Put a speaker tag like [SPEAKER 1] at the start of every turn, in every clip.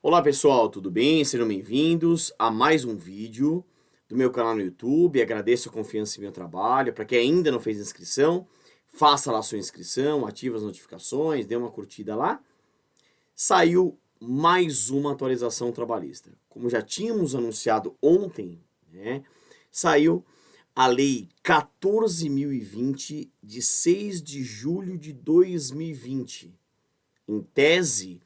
[SPEAKER 1] Olá pessoal, tudo bem? Sejam bem-vindos a mais um vídeo do meu canal no YouTube. Agradeço a confiança em meu trabalho. Para quem ainda não fez inscrição, faça lá a sua inscrição, ative as notificações, dê uma curtida lá. Saiu mais uma atualização trabalhista. Como já tínhamos anunciado ontem, né, saiu a Lei 14.020 de 6 de julho de 2020. Em tese,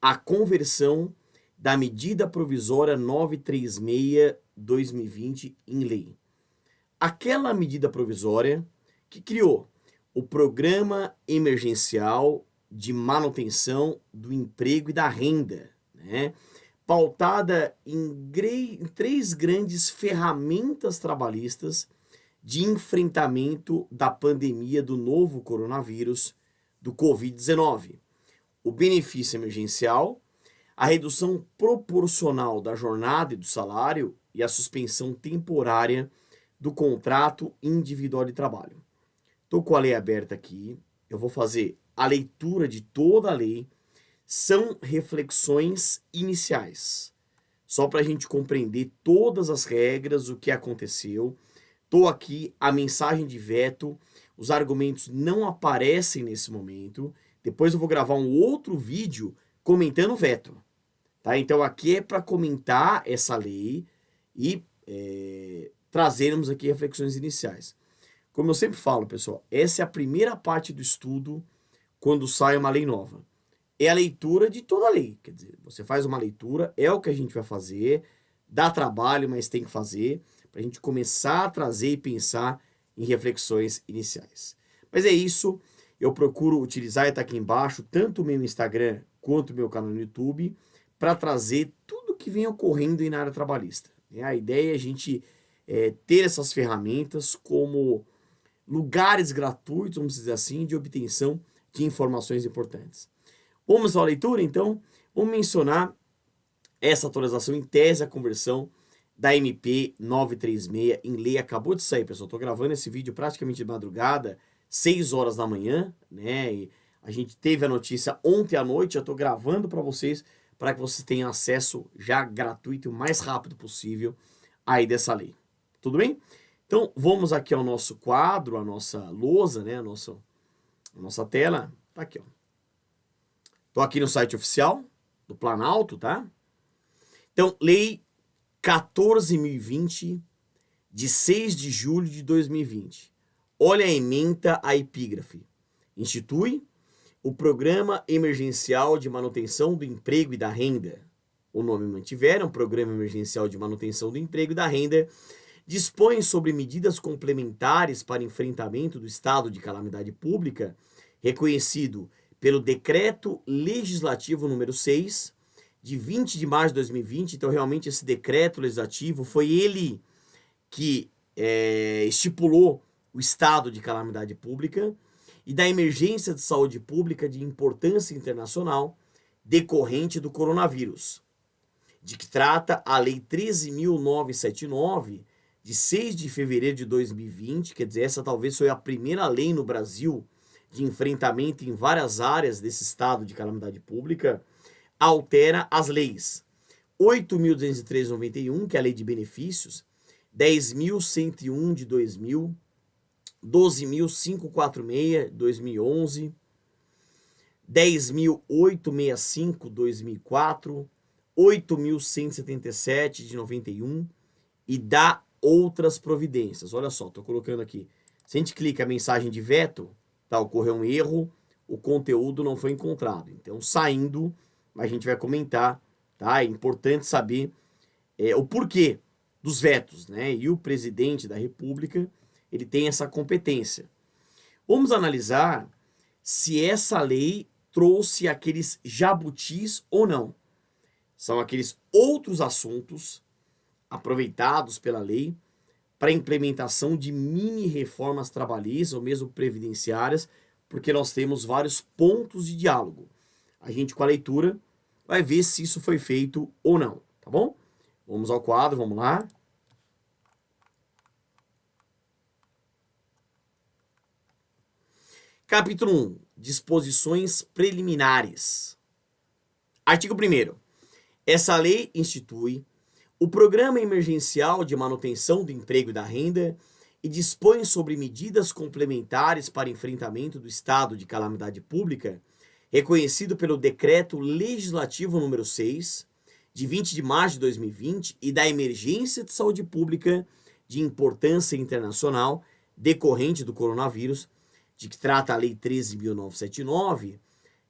[SPEAKER 1] a conversão da medida provisória 936/2020 em lei. Aquela medida provisória que criou o Programa Emergencial de Manutenção do Emprego e da Renda, né? Pautada em três grandes ferramentas trabalhistas de enfrentamento da pandemia do novo coronavírus, do Covid-19. O benefício emergencial, a redução proporcional da jornada e do salário e a suspensão temporária do contrato individual de trabalho. Estou com a lei aberta aqui, eu vou fazer a leitura de toda a lei, são reflexões iniciais, só para a gente compreender todas as regras, o que aconteceu. Estou aqui, a mensagem de veto, os argumentos não aparecem nesse momento, depois eu vou gravar um outro vídeo comentando o veto. Tá? Então aqui é para comentar essa lei e trazermos aqui reflexões iniciais. Como eu sempre falo, pessoal, essa é a primeira parte do estudo quando sai uma lei nova. É a leitura de toda a lei. Quer dizer, você faz uma leitura, é o que a gente vai fazer, dá trabalho, mas tem que fazer, para a gente começar a trazer e pensar em reflexões iniciais. Mas é isso, eu procuro utilizar, e tá aqui embaixo, tanto o meu Instagram quanto o meu canal no YouTube, para trazer tudo que vem ocorrendo aí na área trabalhista. A ideia é a gente ter essas ferramentas como lugares gratuitos, vamos dizer assim, de obtenção de informações importantes. Vamos à leitura, então? Vamos mencionar essa atualização em tese, a conversão da MP 936 em lei. Acabou de sair, pessoal. Estou gravando esse vídeo praticamente de madrugada, 6 horas da manhã, né? E a gente teve a notícia ontem à noite, eu estou gravando para vocês que vocês tenham acesso já gratuito e o mais rápido possível aí dessa lei. Tudo bem? Então, vamos aqui ao nosso quadro, a nossa lousa, né? A nossa tela. Tá aqui, ó. Tô aqui no site oficial do Planalto, tá? Então, Lei 14.020, de 6 de julho de 2020. Olha a ementa, a epígrafe. Institui o Programa Emergencial de Manutenção do Emprego e da Renda. O nome mantiveram, um Programa Emergencial de Manutenção do Emprego e da Renda, dispõe sobre medidas complementares para enfrentamento do estado de calamidade pública, reconhecido pelo Decreto Legislativo número 6, de 20 de março de 2020. Então, realmente, esse decreto legislativo foi ele que estipulou o estado de calamidade pública e da emergência de saúde pública de importância internacional decorrente do coronavírus, de que trata a Lei 13.979, de 6 de fevereiro de 2020, quer dizer, essa talvez foi a primeira lei no Brasil de enfrentamento em várias áreas desse estado de calamidade pública, altera as leis 8.203/91, que é a Lei de Benefícios, 10.101 de 2000, 12.546 de 2011, 10.865 de 2004, 8.177 de 91 e dá outras providências. Olha só, estou colocando aqui. Se a gente clica a mensagem de veto, tá, ocorreu um erro, o conteúdo não foi encontrado. Então, saindo, a gente vai comentar, tá? É importante saber o porquê dos vetos, né? E o presidente da República, ele tem essa competência. Vamos analisar se essa lei trouxe aqueles jabutis ou não. São aqueles outros assuntos aproveitados pela lei para implementação de mini reformas trabalhistas ou mesmo previdenciárias, porque nós temos vários pontos de diálogo. A gente, com a leitura, vai ver se isso foi feito ou não, tá bom? Vamos ao quadro, vamos lá. Capítulo 1. Disposições preliminares. Artigo 1º. Essa lei institui o Programa Emergencial de Manutenção do Emprego e da Renda e dispõe sobre medidas complementares para enfrentamento do estado de calamidade pública, reconhecido pelo Decreto Legislativo número 6, de 20 de março de 2020, e da emergência de saúde pública de importância internacional decorrente do coronavírus, de que trata a Lei 13.979,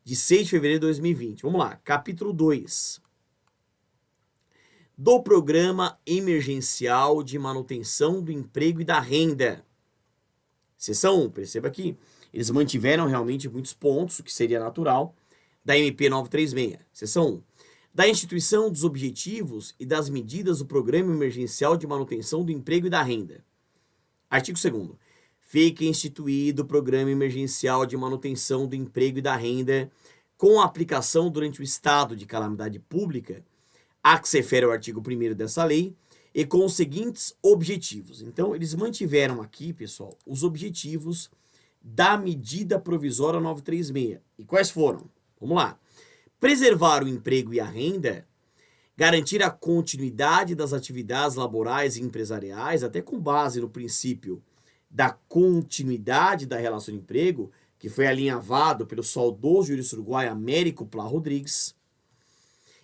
[SPEAKER 1] de 6 de fevereiro de 2020. Vamos lá, capítulo 2. Do Programa Emergencial de Manutenção do Emprego e da Renda. Seção 1, perceba aqui, eles mantiveram realmente muitos pontos, o que seria natural, da MP 936. Seção 1. Da instituição dos objetivos e das medidas do Programa Emergencial de Manutenção do Emprego e da Renda. Artigo 2º. Fica instituído o Programa Emergencial de Manutenção do Emprego e da Renda com aplicação durante o estado de calamidade pública, a que se refere ao artigo 1º dessa lei, e com os seguintes objetivos. Então, eles mantiveram aqui, pessoal, os objetivos da medida provisória 936. E quais foram? Vamos lá. Preservar o emprego e a renda, garantir a continuidade das atividades laborais e empresariais, até com base no princípio da continuidade da relação de emprego, que foi alinhavado pelo saudoso jurista uruguaio Américo Plá Rodrigues,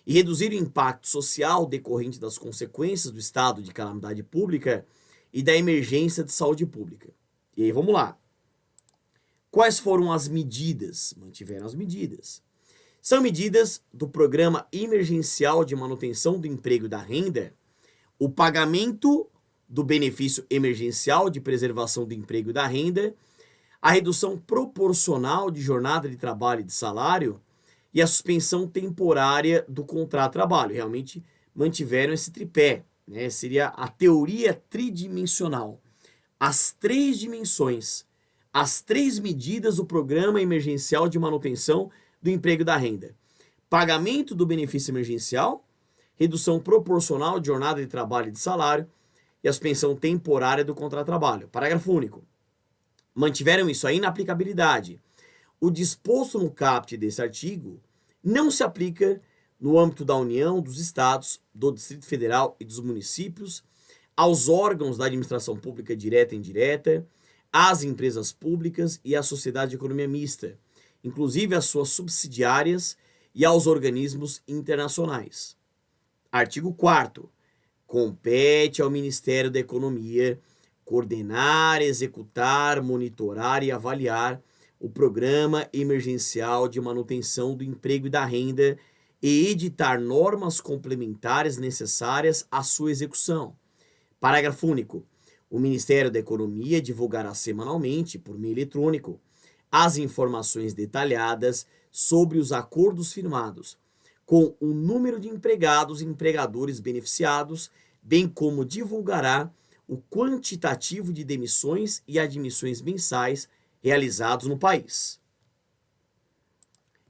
[SPEAKER 1] e reduzir o impacto social decorrente das consequências do estado de calamidade pública e da emergência de saúde pública. E aí, vamos lá. Quais foram as medidas? Mantiveram as medidas. São medidas do Programa Emergencial de Manutenção do Emprego e da Renda, o pagamento do benefício emergencial de preservação do emprego e da renda, a redução proporcional de jornada de trabalho e de salário e a suspensão temporária do contrato de trabalho. Realmente mantiveram esse tripé, né? Seria a teoria tridimensional. As três dimensões, as três medidas do Programa Emergencial de Manutenção do Emprego e da Renda. Pagamento do benefício emergencial, redução proporcional de jornada de trabalho e de salário e a suspensão temporária do contrato de trabalho. Parágrafo único. Mantiveram isso aí na aplicabilidade. O disposto no caput desse artigo não se aplica no âmbito da União, dos Estados, do Distrito Federal e dos municípios, aos órgãos da administração pública direta e indireta, às empresas públicas e à sociedade de economia mista, inclusive às suas subsidiárias e aos organismos internacionais. Artigo 4º. Compete ao Ministério da Economia coordenar, executar, monitorar e avaliar o Programa Emergencial de Manutenção do Emprego e da Renda e editar normas complementares necessárias à sua execução. Parágrafo único. O Ministério da Economia divulgará semanalmente, por meio eletrônico, as informações detalhadas sobre os acordos firmados, com o número de empregados e empregadores beneficiados, bem como divulgará o quantitativo de demissões e admissões mensais realizados no país.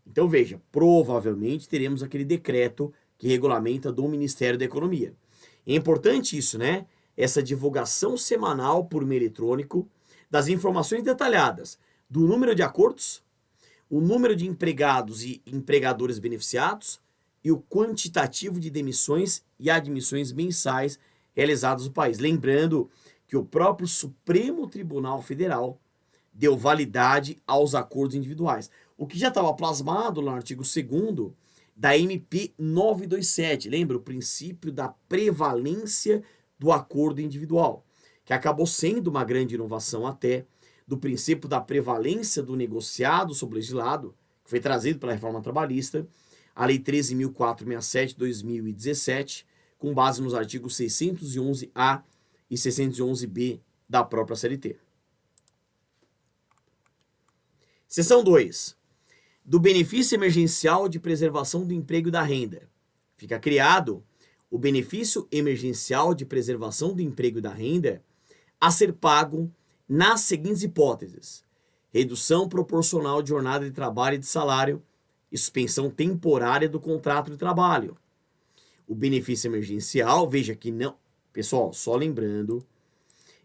[SPEAKER 1] Então veja, provavelmente teremos aquele decreto que regulamenta do Ministério da Economia. É importante isso, né? Essa divulgação semanal por meio eletrônico das informações detalhadas do número de acordos, o número de empregados e empregadores beneficiados e o quantitativo de demissões e admissões mensais realizadas no país. Lembrando que o próprio Supremo Tribunal Federal deu validade aos acordos individuais, o que já estava plasmado no artigo 2º da MP 927, lembra? O princípio da prevalência do acordo individual, que acabou sendo uma grande inovação até do princípio da prevalência do negociado sobre o legislado, que foi trazido pela reforma trabalhista, a Lei 13.467 de 2017, com base nos artigos 611-A e 611-B da própria CLT. Seção 2. Do benefício emergencial de preservação do emprego e da renda. Fica criado o benefício emergencial de preservação do emprego e da renda a ser pago nas seguintes hipóteses: redução proporcional de jornada de trabalho e de salário e suspensão temporária do contrato de trabalho. O benefício emergencial, veja que não... Pessoal, só lembrando,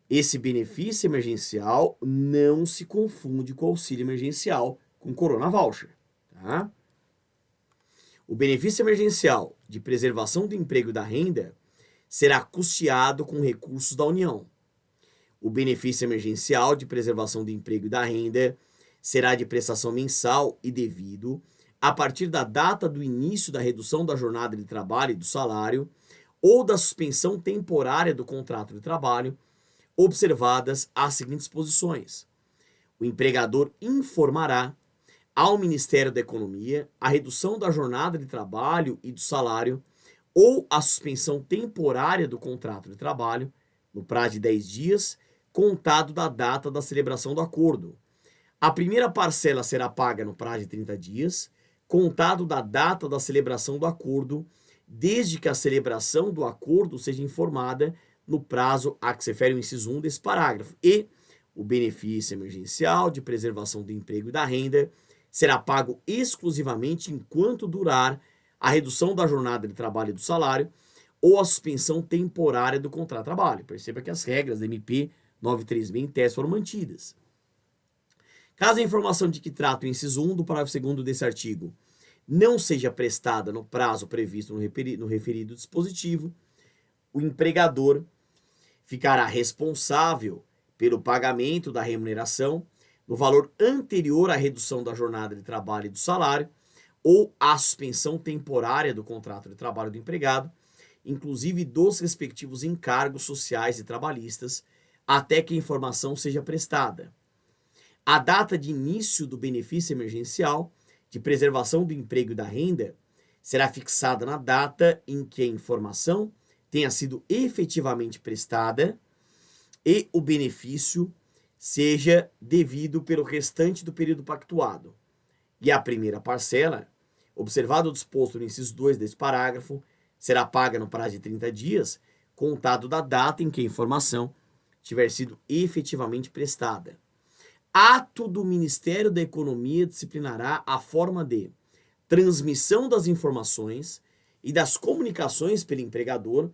[SPEAKER 1] esse benefício emergencial não se confunde com o auxílio emergencial, com Corona Voucher, tá? O benefício emergencial de preservação do emprego e da renda será custeado com recursos da União. O benefício emergencial de preservação do emprego e da renda será de prestação mensal e devido a partir da data do início da redução da jornada de trabalho e do salário ou da suspensão temporária do contrato de trabalho, observadas as seguintes posições. O empregador informará ao Ministério da Economia a redução da jornada de trabalho e do salário ou a suspensão temporária do contrato de trabalho, no prazo de 10 dias, contado da data da celebração do acordo. A primeira parcela será paga no prazo de 30 dias, contado da data da celebração do acordo, desde que a celebração do acordo seja informada no prazo a que se refere o inciso 1 desse parágrafo. E o benefício emergencial de preservação do emprego e da renda será pago exclusivamente enquanto durar a redução da jornada de trabalho e do salário ou a suspensão temporária do contrato de trabalho. Perceba que as regras da MP 936 em tese foram mantidas. Caso a informação de que trata o inciso 1 do parágrafo 2º desse artigo não seja prestada no prazo previsto no referido dispositivo, o empregador ficará responsável pelo pagamento da remuneração no valor anterior à redução da jornada de trabalho e do salário ou à suspensão temporária do contrato de trabalho do empregado, inclusive dos respectivos encargos sociais e trabalhistas, até que a informação seja prestada. A data de início do benefício emergencial de preservação do emprego e da renda será fixada na data em que a informação tenha sido efetivamente prestada e o benefício seja devido pelo restante do período pactuado. E a primeira parcela, observado o disposto no inciso 2 desse parágrafo, será paga no prazo de 30 dias, contado da data em que a informação tiver sido efetivamente prestada. Ato do Ministério da Economia disciplinará a forma de transmissão das informações e das comunicações pelo empregador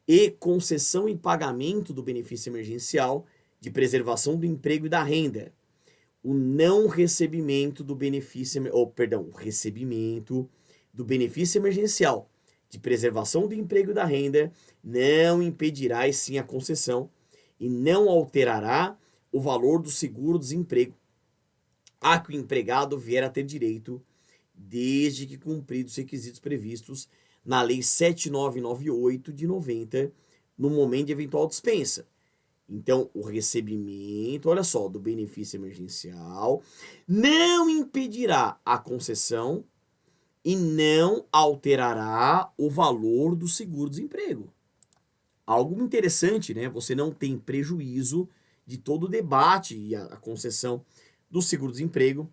[SPEAKER 1] e concessão e pagamento do benefício emergencial de preservação do emprego e da renda. O não recebimento do benefício, o recebimento do benefício emergencial de preservação do emprego e da renda não impedirá, e sim, a concessão e não alterará o valor do seguro-desemprego a que o empregado vier a ter direito, desde que cumpridos os requisitos previstos na Lei 7998 de 90, no momento de eventual dispensa. Então, o recebimento, olha só, do benefício emergencial não impedirá a concessão e não alterará o valor do seguro-desemprego. Algo interessante, né? Você não tem prejuízo de todo o debate e a concessão do seguro-desemprego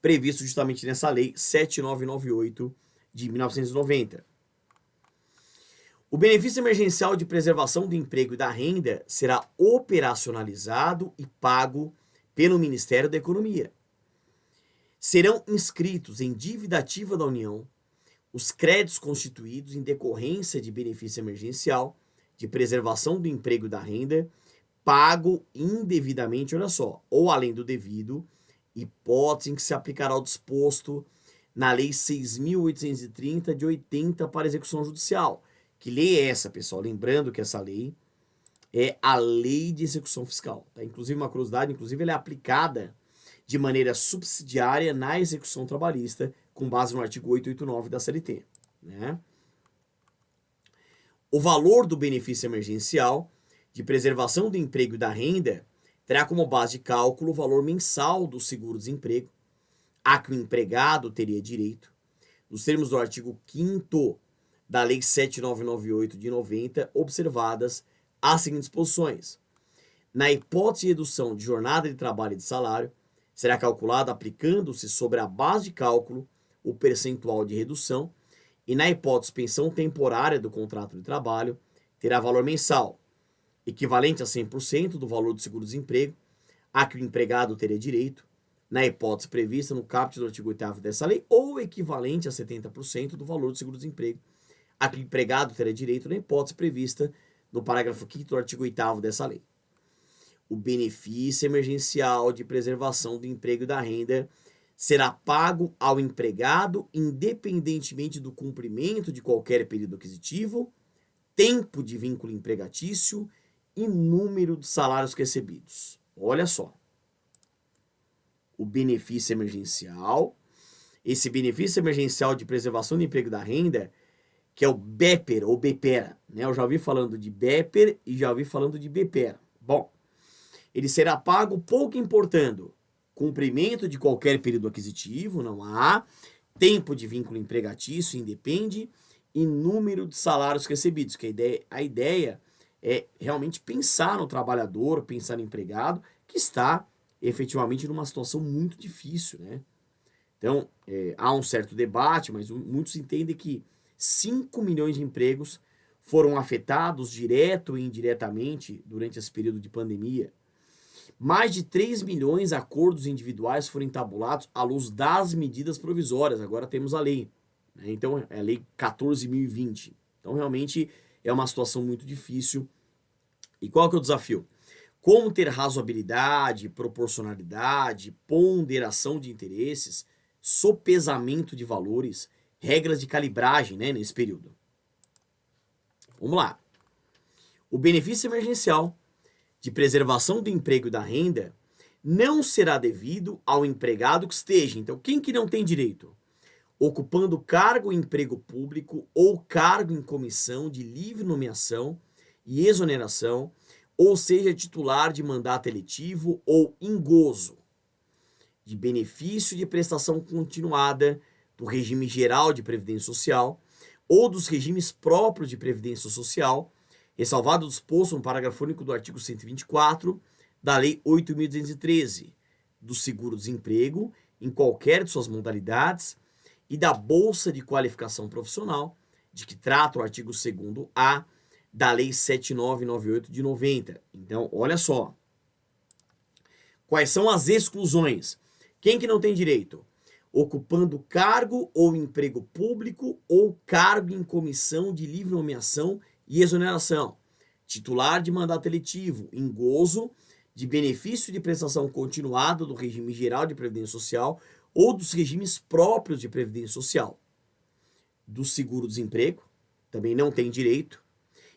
[SPEAKER 1] previsto justamente nessa Lei 7998 de 1990. O benefício emergencial de preservação do emprego e da renda será operacionalizado e pago pelo Ministério da Economia. Serão inscritos em dívida ativa da União os créditos constituídos em decorrência de benefício emergencial de preservação do emprego e da renda pago indevidamente, olha só, ou além do devido, hipótese em que se aplicará o disposto na Lei 6.830 de 80 para execução judicial. Que lei é essa, pessoal? Lembrando que essa lei é a Lei de Execução Fiscal. Tá? Inclusive, uma curiosidade, ela é aplicada de maneira subsidiária na execução trabalhista, com base no artigo 889 da CLT. Né? O valor do benefício emergencial de preservação do emprego e da renda terá como base de cálculo o valor mensal do seguro-desemprego a que o empregado teria direito, nos termos do artigo 5º da Lei 7998 de 90, observadas as seguintes posições. Na hipótese de redução de jornada de trabalho e de salário, será calculado aplicando-se sobre a base de cálculo o percentual de redução e na hipótese de suspensão temporária do contrato de trabalho, terá valor mensal equivalente a 100% do valor do seguro-desemprego a que o empregado teria direito, na hipótese prevista no caput do artigo 8º dessa lei, ou equivalente a 70% do valor do seguro-desemprego a que o empregado teria direito na hipótese prevista no parágrafo 5º do artigo 8º dessa lei. O benefício emergencial de preservação do emprego e da renda será pago ao empregado independentemente do cumprimento de qualquer período aquisitivo, tempo de vínculo empregatício e número de salários recebidos. Olha só. O benefício emergencial, esse benefício emergencial de preservação do emprego e da renda, que é o BEPER ou BEPERA, né? Eu já ouvi falando de BEPER e já ouvi falando de BEPERA. Bom, ele será pago pouco importando cumprimento de qualquer período aquisitivo, não há, tempo de vínculo empregatício, independe, e número de salários recebidos, que a ideia é realmente pensar no trabalhador, pensar no empregado, que está efetivamente numa situação muito difícil, né? Então, há um certo debate, mas muitos entendem que 5 milhões de empregos foram afetados direto e indiretamente durante esse período de pandemia. Mais de 3 milhões de acordos individuais foram entabulados à luz das medidas provisórias. Agora temos a lei, né? Então, é a lei 14.020. Então, realmente, é uma situação muito difícil. E qual que é o desafio? Como ter razoabilidade, proporcionalidade, ponderação de interesses, sopesamento de valores, regras de calibragem, né, nesse período. Vamos lá. O benefício emergencial de preservação do emprego e da renda não será devido ao empregado que esteja. Então, quem que não tem direito? Ocupando cargo em emprego público ou cargo em comissão de livre nomeação e exoneração, ou seja, titular de mandato eletivo ou em gozo de benefício de prestação continuada do regime geral de previdência social ou dos regimes próprios de previdência social, ressalvado o disposto no parágrafo único do artigo 124 da Lei 8.213, do seguro-desemprego em qualquer de suas modalidades e da Bolsa de Qualificação Profissional, de que trata o artigo 2º-A da Lei 7.998 de 90. Então, olha só. Quais são as exclusões? Quem que não tem direito? Ocupando cargo ou emprego público ou cargo em comissão de livre nomeação e exoneração. Titular de mandato eletivo, em gozo de benefício de prestação continuada do regime geral de previdência social ou dos regimes próprios de previdência social. Do seguro-desemprego, também não tem direito,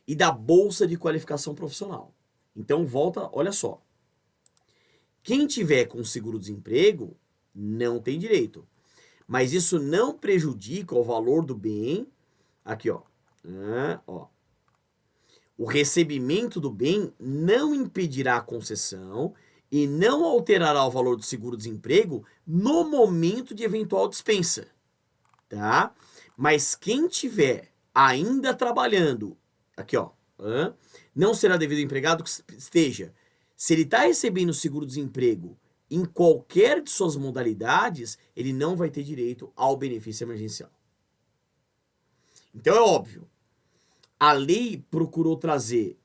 [SPEAKER 1] e da Bolsa de Qualificação Profissional. Então, volta, olha só. Quem tiver com seguro-desemprego não tem direito. Mas isso não prejudica o valor do bem. Aqui, ó. O recebimento do bem não impedirá a concessão e não alterará o valor do seguro-desemprego no momento de eventual dispensa. Tá? Mas quem tiver ainda trabalhando, aqui, ó, não será devido ao empregado que esteja. Se ele está recebendo seguro-desemprego em qualquer de suas modalidades, ele não vai ter direito ao benefício emergencial. Então é óbvio, a lei procurou trazer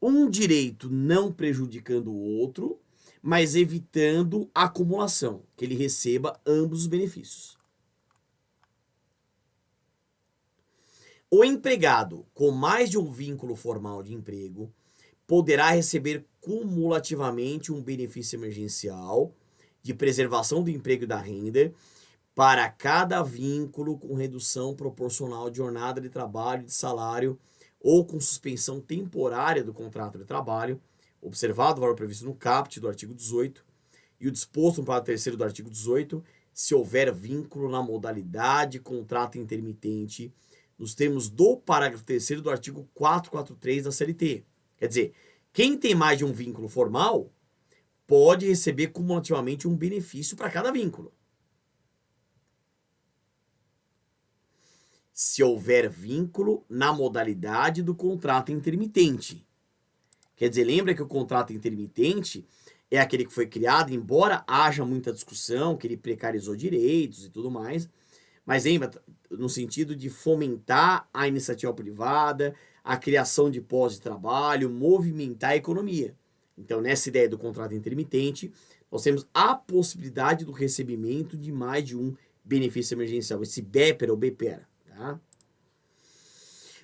[SPEAKER 1] um direito não prejudicando o outro, mas evitando a acumulação, que ele receba ambos os benefícios. O empregado com mais de um vínculo formal de emprego poderá receber cumulativamente um benefício emergencial de preservação do emprego e da renda para cada vínculo com redução proporcional de jornada de trabalho e de salário ou com suspensão temporária do contrato de trabalho, observado o valor previsto no caput do artigo 18 e o disposto no parágrafo 3º do artigo 18, se houver vínculo na modalidade contrato intermitente, nos termos do parágrafo 3º do artigo 443 da CLT. Quer dizer, quem tem mais de um vínculo formal pode receber cumulativamente um benefício para cada vínculo. Se houver vínculo na modalidade do contrato intermitente. Quer dizer, lembra que o contrato intermitente é aquele que foi criado, embora haja muita discussão, que ele precarizou direitos e tudo mais, mas lembra, no sentido de fomentar a iniciativa privada, a criação de pós-trabalho, movimentar a economia. Então, nessa ideia do contrato intermitente, nós temos a possibilidade do recebimento de mais de um benefício emergencial, esse BEPER ou BEPERA. Tá?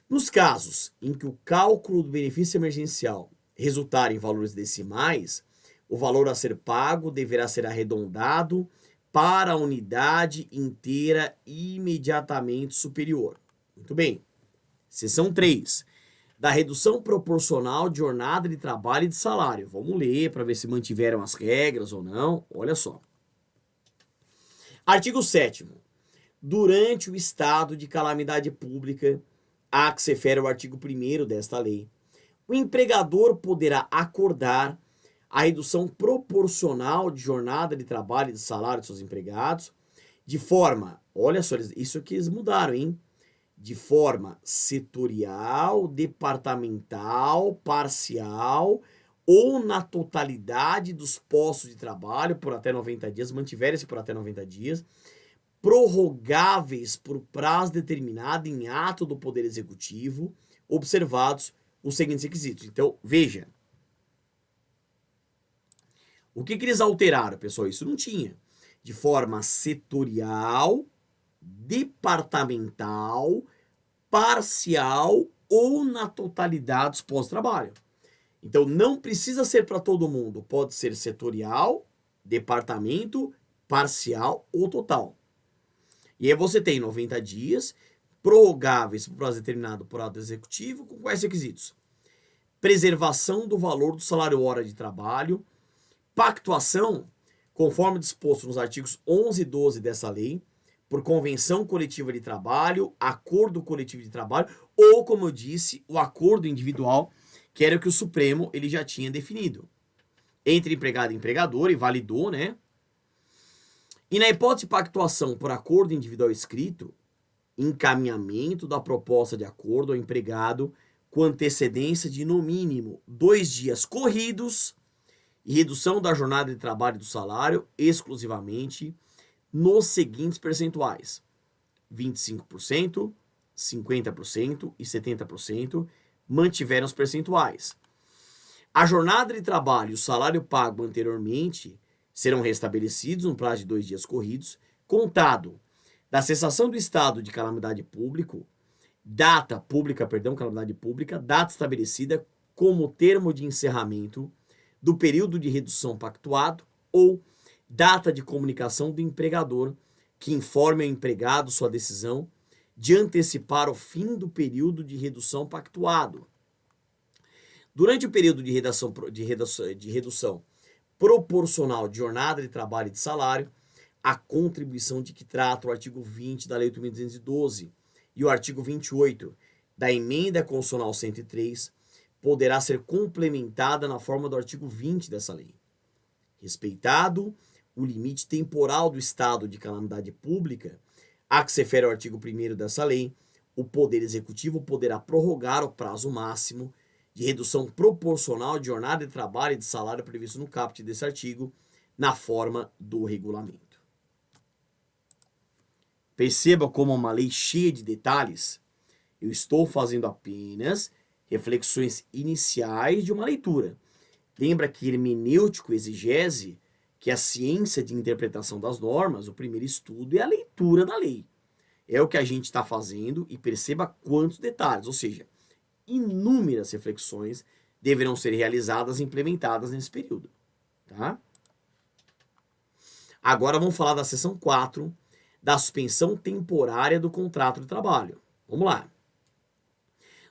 [SPEAKER 1] Nos casos em que o cálculo do benefício emergencial resultar em valores decimais, o valor a ser pago deverá ser arredondado para a unidade inteira imediatamente superior. Muito bem. Seção 3. Da redução proporcional de jornada de trabalho e de salário. Vamos ler para ver se mantiveram as regras ou não. Olha só. Artigo 7º. Durante o estado de calamidade pública, a que se refere ao artigo 1º desta lei, o empregador poderá acordar a redução proporcional de jornada de trabalho e de salário de seus empregados, de forma, olha só, isso aqui eles mudaram, hein? De forma setorial, departamental, parcial ou na totalidade dos postos de trabalho por até 90 dias, mantiverem-se por até 90 dias, prorrogáveis por prazo determinado em ato do Poder Executivo, observados os seguintes requisitos. Então, veja. O que eles alteraram, pessoal? Isso não tinha. De forma setorial, departamental, parcial ou na totalidade dos postos de trabalho. Então, não precisa ser para todo mundo. Pode ser setorial, departamento, parcial ou total. E aí você tem 90 dias, prorrogáveis por prazo determinado por ato executivo, com quais requisitos? Preservação do valor do salário hora de trabalho, pactuação, conforme disposto nos artigos 11 e 12 dessa lei, por convenção coletiva de trabalho, acordo coletivo de trabalho, ou, como eu disse, o acordo individual, que era o que o Supremo ele já tinha definido. Entre empregado e empregador, e validou, né? E na hipótese de pactuação por acordo individual escrito, encaminhamento da proposta de acordo ao empregado com antecedência de, no mínimo, 2 dias corridos e redução da jornada de trabalho e do salário exclusivamente nos seguintes percentuais: 25%, 50% e 70% mantiveram os percentuais. A jornada de trabalho e o salário pago anteriormente serão restabelecidos no prazo de 2 dias corridos, contado da cessação do estado de calamidade pública, data estabelecida como termo de encerramento do período de redução pactuado ou data de comunicação do empregador que informe ao empregado sua decisão de antecipar o fim do período de redução pactuado. Durante o período de redução proporcional de jornada de trabalho e de salário, a contribuição de que trata o artigo 20 da Lei 8.212 e o artigo 28 da Emenda Constitucional 103 poderá ser complementada na forma do artigo 20 dessa lei. Respeitado o limite temporal do estado de calamidade pública, a que se refere ao artigo 1º dessa lei, o Poder Executivo poderá prorrogar o prazo máximo de redução proporcional de jornada de trabalho e de salário previsto no caput desse artigo, na forma do regulamento. Perceba como é uma lei cheia de detalhes. Eu estou fazendo apenas reflexões iniciais de uma leitura. Lembra que hermenêutico e exegese, que é a ciência de interpretação das normas, o primeiro estudo é a leitura da lei. É o que a gente está fazendo e perceba quantos detalhes, ou seja, inúmeras reflexões deverão ser realizadas e implementadas nesse período. Tá? Agora vamos falar da seção 4, da suspensão temporária do contrato de trabalho. Vamos lá.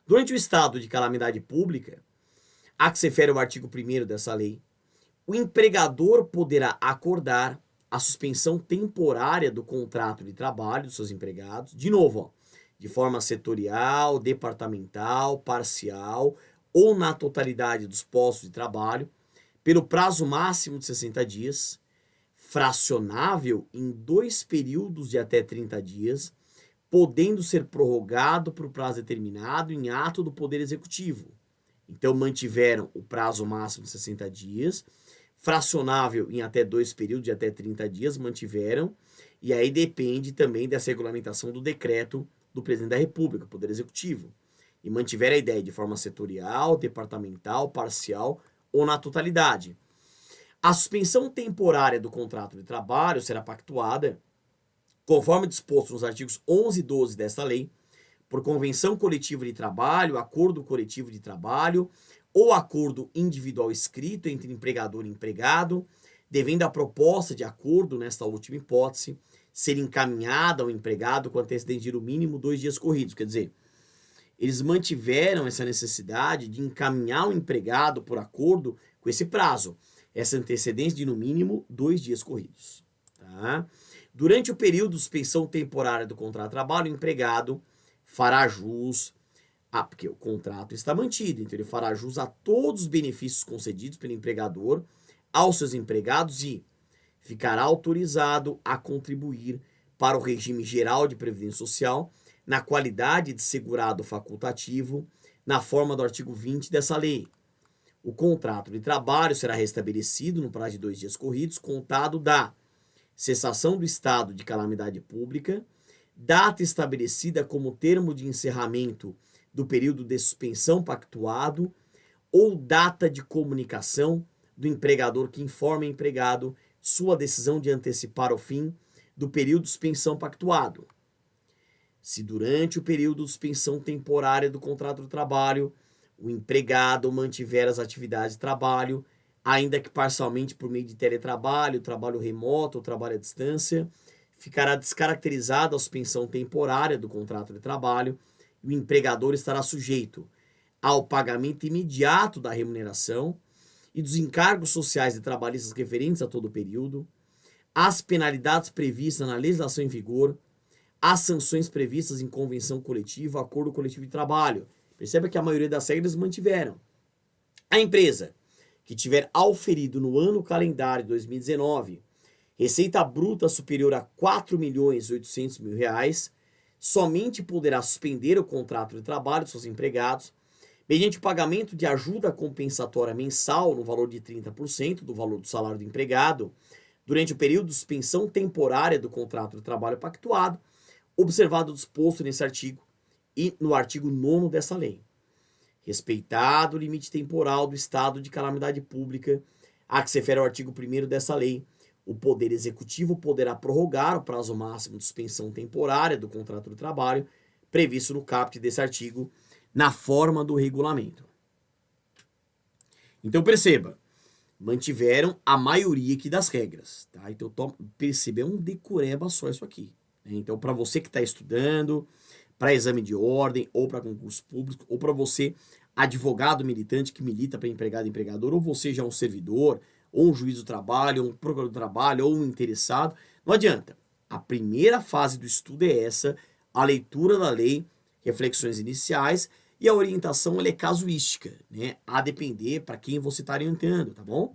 [SPEAKER 1] Durante o estado de calamidade pública, a que se refere ao artigo 1º dessa lei, o empregador poderá acordar a suspensão temporária do contrato de trabalho dos seus empregados, de novo, ó, de forma setorial, departamental, parcial ou na totalidade dos postos de trabalho, pelo prazo máximo de 60 dias, fracionável em 2 períodos de até 30 dias, podendo ser prorrogado por prazo determinado em ato do Poder Executivo. Então, mantiveram o prazo máximo de 60 dias, fracionável em até 2 períodos de até 30 dias, mantiveram, e aí depende também dessa regulamentação do decreto do Presidente da República, Poder Executivo. E mantiveram a ideia de forma setorial, departamental, parcial ou na totalidade. A suspensão temporária do contrato de trabalho será pactuada, conforme disposto nos artigos 11 e 12 desta lei, por convenção coletiva de trabalho, acordo coletivo de trabalho ou acordo individual escrito entre empregador e empregado, devendo a proposta de acordo, nesta última hipótese, ser encaminhada ao empregado com antecedência de no mínimo 2 dias corridos. Quer dizer, eles mantiveram essa necessidade de encaminhar o empregado por acordo com esse prazo, essa antecedência de no mínimo 2 dias corridos. Tá? Durante o período de suspensão temporária do contrato de trabalho, o empregado fará jus, porque o contrato está mantido, então ele fará jus a todos os benefícios concedidos pelo empregador aos seus empregados e ficará autorizado a contribuir para o regime geral de previdência social na qualidade de segurado facultativo, na forma do artigo 20 dessa lei. O contrato de trabalho será restabelecido no prazo de 2 dias corridos, contado da cessação do estado de calamidade pública, data estabelecida como termo de encerramento do período de suspensão pactuado ou data de comunicação do empregador que informa o empregado sua decisão de antecipar o fim do período de suspensão pactuado. Se durante o período de suspensão temporária do contrato de trabalho, o empregado mantiver as atividades de trabalho, ainda que parcialmente por meio de teletrabalho, trabalho remoto ou trabalho à distância, ficará descaracterizada a suspensão temporária do contrato de trabalho e o empregador estará sujeito ao pagamento imediato da remuneração e dos encargos sociais e trabalhistas referentes a todo o período, às penalidades previstas na legislação em vigor, às sanções previstas em convenção coletiva, acordo coletivo de trabalho. Perceba que a maioria das regras mantiveram. A empresa que tiver auferido no ano calendário de 2019 receita bruta superior a R$ 4.800.000, somente poderá suspender o contrato de trabalho de seus empregados mediante o pagamento de ajuda compensatória mensal no valor de 30% do valor do salário do empregado durante o período de suspensão temporária do contrato de trabalho pactuado, observado o disposto nesse artigo e no artigo 9º dessa lei. Respeitado o limite temporal do estado de calamidade pública a que se refere ao artigo 1º dessa lei, o Poder Executivo poderá prorrogar o prazo máximo de suspensão temporária do contrato de trabalho previsto no caput desse artigo na forma do regulamento. Então perceba, mantiveram a maioria aqui das regras, tá? Então perceba, é um decoreba só isso aqui. Né? Então para você que está estudando, para exame de ordem, ou para concurso público, ou para você, advogado militante que milita para empregado e empregador, ou você já é um servidor, ou um juiz do trabalho, ou um procurador do trabalho, ou um interessado, não adianta. A primeira fase do estudo é essa, a leitura da lei, reflexões iniciais, e a orientação ela é casuística, né? A depender para quem você está orientando, tá bom?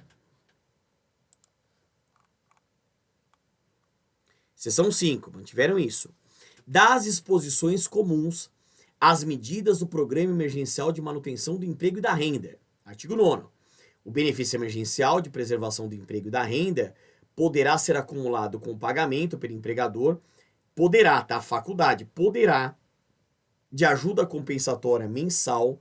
[SPEAKER 1] Seção 5, mantiveram isso. Das disposições comuns às medidas do Programa Emergencial de Manutenção do Emprego e da Renda. Artigo 9º. O benefício emergencial de preservação do emprego e da renda poderá ser acumulado com pagamento pelo empregador, poderá, tá? Faculdade, poderá, de ajuda compensatória mensal,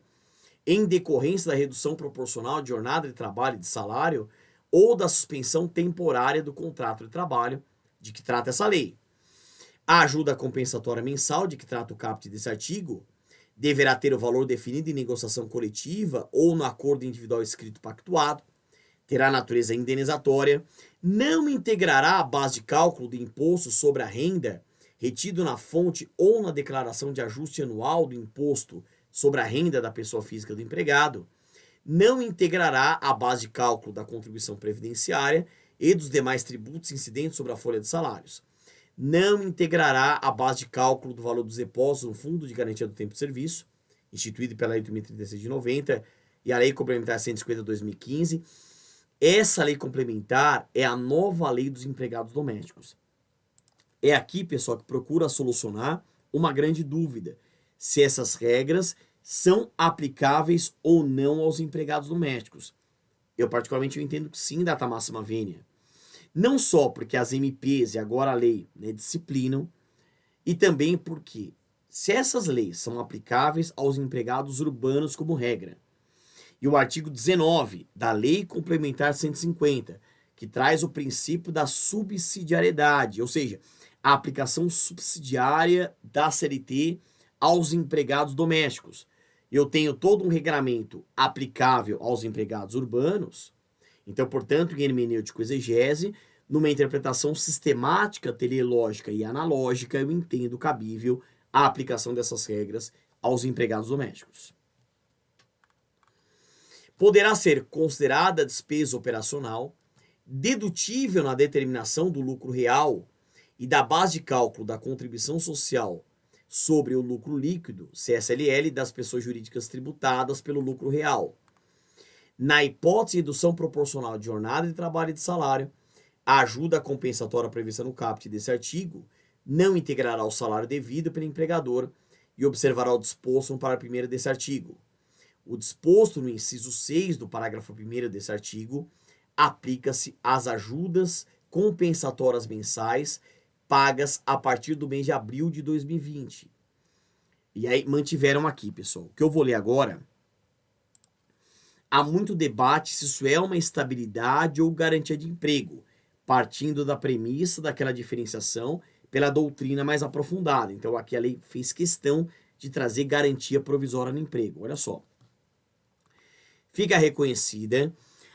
[SPEAKER 1] em decorrência da redução proporcional de jornada de trabalho e de salário ou da suspensão temporária do contrato de trabalho de que trata essa lei. A ajuda compensatória mensal de que trata o caput desse artigo deverá ter o valor definido em negociação coletiva ou no acordo individual escrito pactuado, terá natureza indenizatória, não integrará a base de cálculo do imposto sobre a renda retido na fonte ou na declaração de ajuste anual do imposto sobre a renda da pessoa física do empregado, não integrará a base de cálculo da contribuição previdenciária e dos demais tributos incidentes sobre a folha de salários, não integrará a base de cálculo do valor dos depósitos no Fundo de Garantia do Tempo de Serviço, instituído pela Lei 8.036 de 90 e a Lei Complementar 150 de 2015. Essa lei complementar é a nova lei dos empregados domésticos. É aqui, pessoal, que procura solucionar uma grande dúvida, se essas regras são aplicáveis ou não aos empregados domésticos. Eu particularmente entendo que sim, data máxima vênia. Não só porque as MPs e agora a lei, né, disciplinam, e também porque se essas leis são aplicáveis aos empregados urbanos como regra, e o artigo 19 da Lei Complementar 150, que traz o princípio da subsidiariedade, ou seja, a aplicação subsidiária da CLT aos empregados domésticos. Eu tenho todo um regramento aplicável aos empregados urbanos, Então, portanto, em hermenêutico exegese, numa interpretação sistemática, teleológica e analógica, eu entendo cabível a aplicação dessas regras aos empregados domésticos. Poderá ser considerada despesa operacional, dedutível na determinação do lucro real e da base de cálculo da contribuição social sobre o lucro líquido, CSLL, das pessoas jurídicas tributadas pelo lucro real. Na hipótese de redução proporcional de jornada de trabalho e de salário, a ajuda compensatória prevista no caput desse artigo não integrará o salário devido pelo empregador e observará o disposto no parágrafo 1º desse artigo. O disposto no inciso 6 do parágrafo 1º desse artigo aplica-se às ajudas compensatórias mensais pagas a partir do mês de abril de 2020. E aí mantiveram aqui, pessoal. O que eu vou ler agora, há muito debate se isso é uma estabilidade ou garantia de emprego, partindo da premissa daquela diferenciação pela doutrina mais aprofundada. Então aqui a lei fez questão de trazer garantia provisória no emprego. Olha só. Fica reconhecida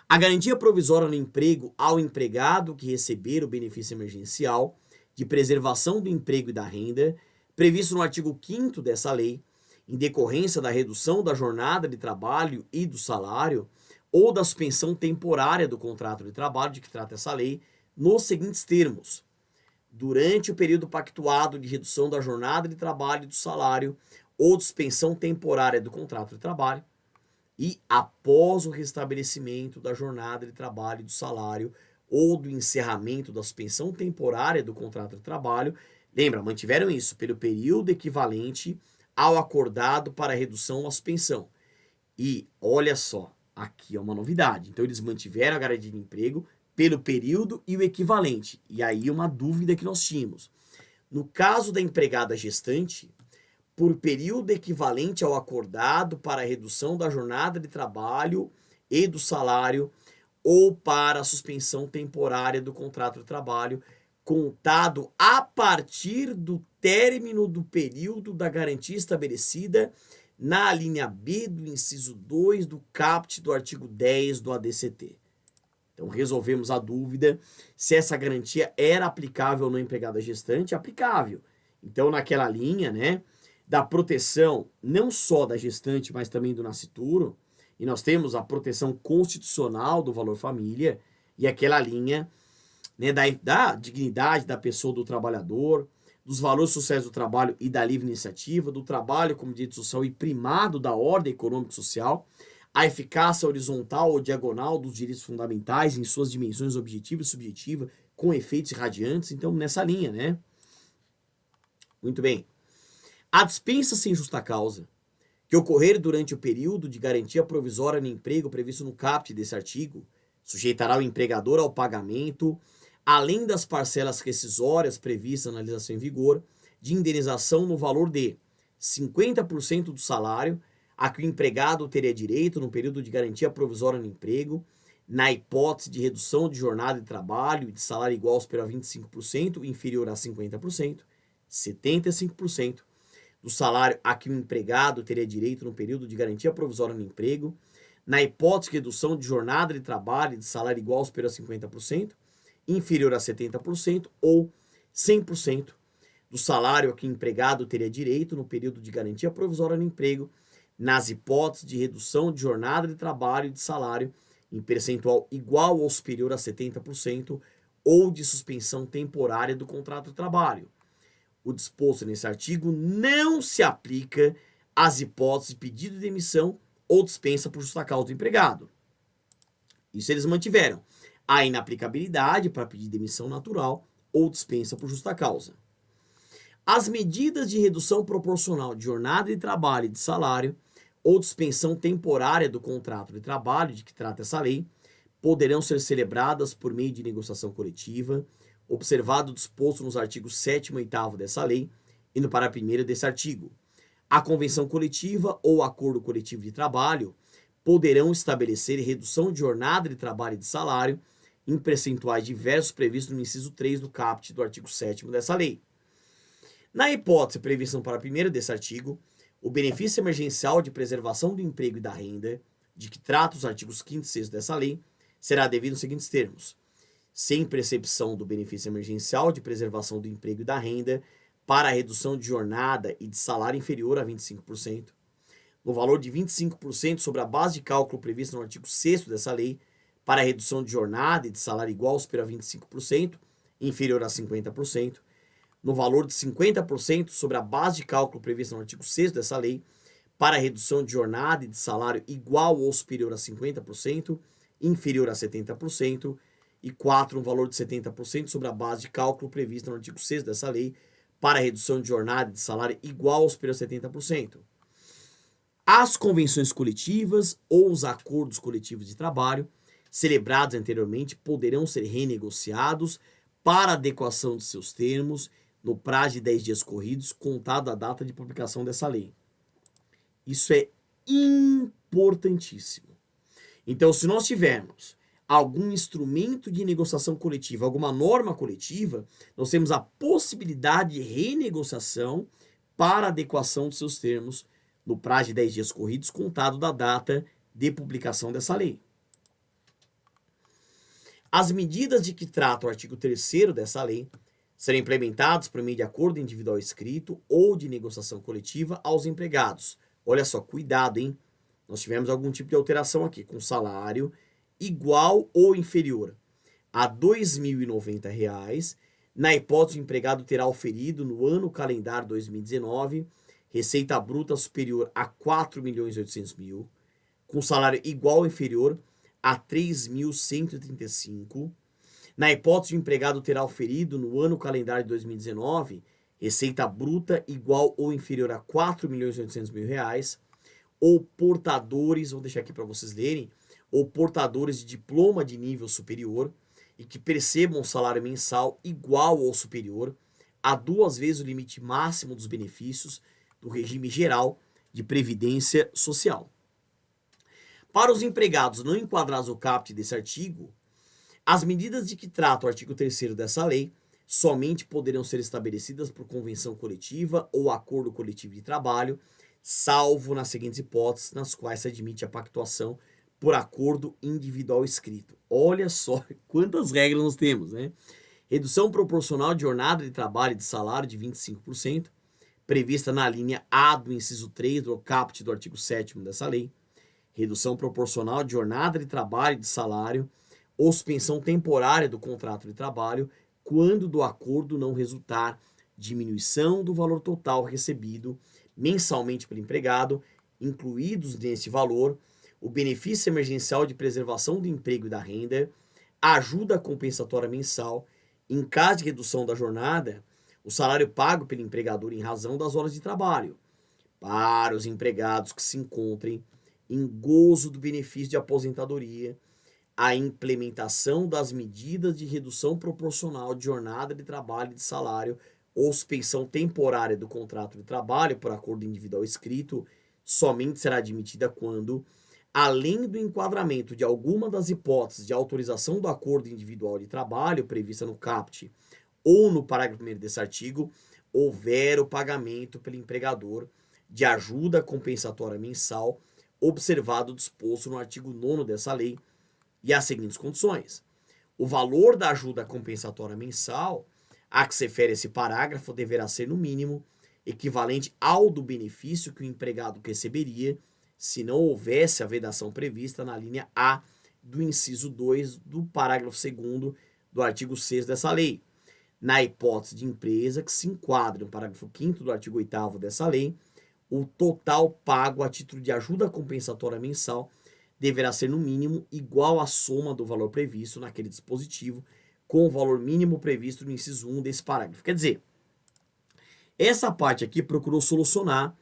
[SPEAKER 1] a garantia provisória no emprego ao empregado que receber o benefício emergencial de preservação do emprego e da renda, previsto no artigo 5º dessa lei, em decorrência da redução da jornada de trabalho e do salário, ou da suspensão temporária do contrato de trabalho de que trata essa lei, nos seguintes termos: durante o período pactuado de redução da jornada de trabalho e do salário, ou de suspensão temporária do contrato de trabalho, e após o restabelecimento da jornada de trabalho e do salário, ou do encerramento da suspensão temporária do contrato de trabalho, lembra, mantiveram isso, pelo período equivalente ao acordado para a redução ou a suspensão. E olha só, aqui é uma novidade. Então eles mantiveram a garantia de emprego pelo período e o equivalente. E aí uma dúvida que nós tínhamos. No caso da empregada gestante, por período equivalente ao acordado para a redução da jornada de trabalho e do salário, ou para a suspensão temporária do contrato de trabalho, contado a partir do término do período da garantia estabelecida na linha B do inciso 2 do caput do artigo 10 do ADCT. Então, resolvemos a dúvida se essa garantia era aplicável ou não empregada gestante. Aplicável. Então, naquela linha, né, da proteção não só da gestante, mas também do nascituro, e nós temos a proteção constitucional do valor família e aquela linha, né, da dignidade da pessoa, do trabalhador, dos valores sociais do trabalho e da livre iniciativa, do trabalho como direito social e primado da ordem econômica e social, a eficácia horizontal ou diagonal dos direitos fundamentais em suas dimensões objetiva e subjetiva, com efeitos irradiantes. Então, nessa linha, né? Muito bem. A dispensa sem justa causa, que ocorrer durante o período de garantia provisória no emprego previsto no caput desse artigo, sujeitará o empregador ao pagamento, além das parcelas rescisórias previstas na legislação em vigor, de indenização no valor de 50% do salário a que o empregado teria direito no período de garantia provisória no emprego, na hipótese de redução de jornada de trabalho e de salário igual ou superior a 25%, inferior a 50%, 75% do salário a que o empregado teria direito no período de garantia provisória no emprego, na hipótese de redução de jornada de trabalho e de salário igual ou superior a 50%, inferior a 70% ou 100% do salário a que o empregado teria direito no período de garantia provisória no emprego, nas hipóteses de redução de jornada de trabalho e de salário em percentual igual ou superior a 70% ou de suspensão temporária do contrato de trabalho. O disposto nesse artigo não se aplica às hipóteses de pedido de demissão ou dispensa por justa causa do empregado. Isso eles mantiveram. A inaplicabilidade para pedir demissão natural ou dispensa por justa causa. As medidas de redução proporcional de jornada de trabalho e de salário ou suspensão temporária do contrato de trabalho de que trata essa lei poderão ser celebradas por meio de negociação coletiva, observado o disposto nos artigos 7º e 8º dessa lei e no parágrafo 1º desse artigo. A convenção coletiva ou acordo coletivo de trabalho poderão estabelecer redução de jornada de trabalho e de salário em percentuais diversos previstos no inciso 3 do caput do artigo 7º dessa lei. Na hipótese prevista no parágrafo 1º desse artigo, o benefício emergencial de preservação do emprego e da renda, de que trata os artigos 5º e 6º dessa lei, será devido nos seguintes termos: sem percepção do benefício emergencial de preservação do emprego e da renda para a redução de jornada e de salário inferior a 25%, no valor de 25% sobre a base de cálculo prevista no artigo 6º dessa lei, para a redução de jornada e de salário igual ou superior a 25%, inferior a 50%, no valor de 50% sobre a base de cálculo prevista no artigo 6º dessa lei, para a redução de jornada e de salário igual ou superior a 50%, inferior a 70%, e 4, um valor de 70% sobre a base de cálculo prevista no artigo 6º dessa lei, para a redução de jornada e de salário igual ou superior a 70%. As convenções coletivas ou os acordos coletivos de trabalho celebrados anteriormente poderão ser renegociados para adequação de seus termos no prazo de 10 dias corridos, contado a data de publicação dessa lei. Isso é importantíssimo. Então, se nós tivermos algum instrumento de negociação coletiva, alguma norma coletiva, nós temos a possibilidade de renegociação para adequação de seus termos no prazo de 10 dias corridos, contado da data de publicação dessa lei. As medidas de que trata o artigo 3º dessa lei serão implementadas por meio de acordo individual escrito ou de negociação coletiva aos empregados. Olha só, cuidado, hein? Nós tivemos algum tipo de alteração aqui, com salário igual ou inferior a R$ 2.090, na hipótese de o empregado terá oferido no ano calendário 2019 receita bruta superior a 4.800.000, com salário igual ou inferior a 3.135. Na hipótese de o empregado terá oferido no ano calendário de 2019 receita bruta igual ou inferior a 4.800.000 reais, ou portadores, vou deixar aqui para vocês lerem, ou portadores de diploma de nível superior e que percebam um salário mensal igual ou superior a 2 vezes o limite máximo dos benefícios do regime geral de previdência social. Para os empregados não enquadrados no caput desse artigo, as medidas de que trata o artigo 3º dessa lei somente poderão ser estabelecidas por convenção coletiva ou acordo coletivo de trabalho, salvo nas seguintes hipóteses, nas quais se admite a pactuação por acordo individual escrito. Olha só quantas regras nós temos, né? Redução proporcional de jornada de trabalho e de salário de 25%, prevista na linha A do inciso 3 do caput do artigo 7º dessa lei. Redução proporcional de jornada de trabalho e de salário ou suspensão temporária do contrato de trabalho quando do acordo não resultar diminuição do valor total recebido mensalmente pelo empregado, incluídos neste valor o benefício emergencial de preservação do emprego e da renda, a ajuda compensatória mensal, em caso de redução da jornada, o salário pago pelo empregador em razão das horas de trabalho, para os empregados que se encontrem em gozo do benefício de aposentadoria, a implementação das medidas de redução proporcional de jornada de trabalho e de salário ou suspensão temporária do contrato de trabalho por acordo individual escrito somente será admitida quando, além do enquadramento de alguma das hipóteses de autorização do acordo individual de trabalho prevista no caput ou no parágrafo 1º desse artigo, houver o pagamento pelo empregador de ajuda compensatória mensal, observado o disposto no artigo 9º dessa lei, e as seguintes condições. O valor da ajuda compensatória mensal a que se refere esse parágrafo deverá ser, no mínimo, equivalente ao do benefício que o empregado receberia se não houvesse a vedação prevista na linha A do inciso 2 do parágrafo 2º do artigo 6º dessa lei. Na hipótese de empresa que se enquadre no parágrafo 5º do artigo 8º dessa lei, o total pago a título de ajuda compensatória mensal deverá ser, no mínimo, igual à soma do valor previsto naquele dispositivo, com o valor mínimo previsto no inciso 1 desse parágrafo. Quer dizer, essa parte aqui procurou solucionar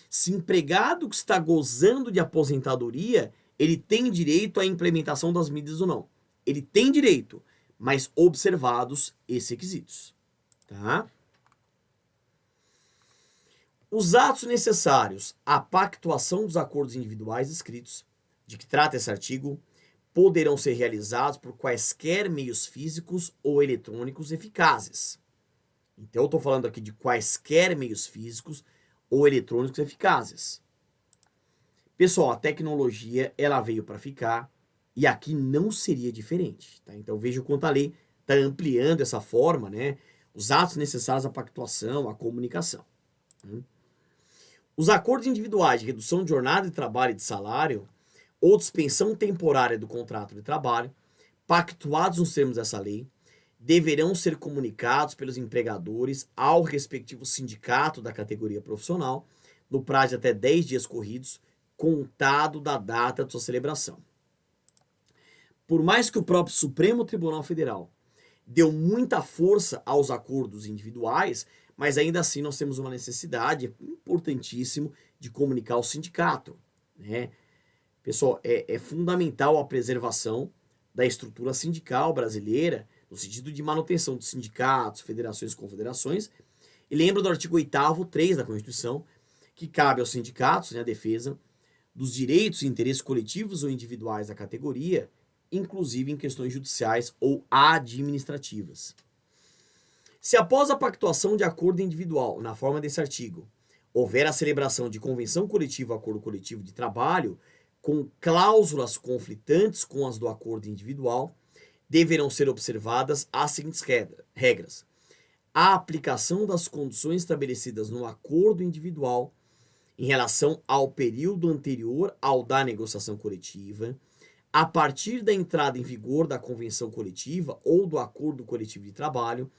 [SPEAKER 1] se empregado que está gozando de aposentadoria, ele tem direito à implementação das medidas ou não. Ele tem direito, mas observados esses requisitos. Tá? Os atos necessários à pactuação dos acordos individuais escritos, de que trata esse artigo, poderão ser realizados por quaisquer meios físicos ou eletrônicos eficazes. Então, eu estou falando aqui de quaisquer meios físicos ou eletrônicos eficazes. Pessoal, a tecnologia ela veio para ficar E aqui não seria diferente, tá? Então veja o quanto a lei está ampliando essa forma, né? Os atos necessários à pactuação, à comunicação. Né? Os acordos individuais de redução de jornada de trabalho e de salário ou suspensão temporária do contrato de trabalho, pactuados nos termos dessa lei, deverão ser comunicados pelos empregadores ao respectivo sindicato da categoria profissional no prazo de até 10 dias corridos, contado da data de sua celebração. Por mais que o próprio Supremo Tribunal Federal deu muita força aos acordos individuais, mas ainda assim nós temos uma necessidade importantíssima de comunicar ao sindicato, né? Pessoal, é fundamental a preservação da estrutura sindical brasileira, no sentido de manutenção de sindicatos, federações e confederações. E lembra do artigo 8º, 3 da Constituição, que cabe aos sindicatos, né, a defesa dos direitos e interesses coletivos ou individuais da categoria, inclusive em questões judiciais ou administrativas. Se após a pactuação de acordo individual, na forma desse artigo, houver a celebração de convenção coletiva ou acordo coletivo de trabalho, com cláusulas conflitantes com as do acordo individual, deverão ser observadas as seguintes regras. A aplicação das condições estabelecidas no acordo individual em relação ao período anterior ao da negociação coletiva, a partir da entrada em vigor da convenção coletiva ou do acordo coletivo de trabalho,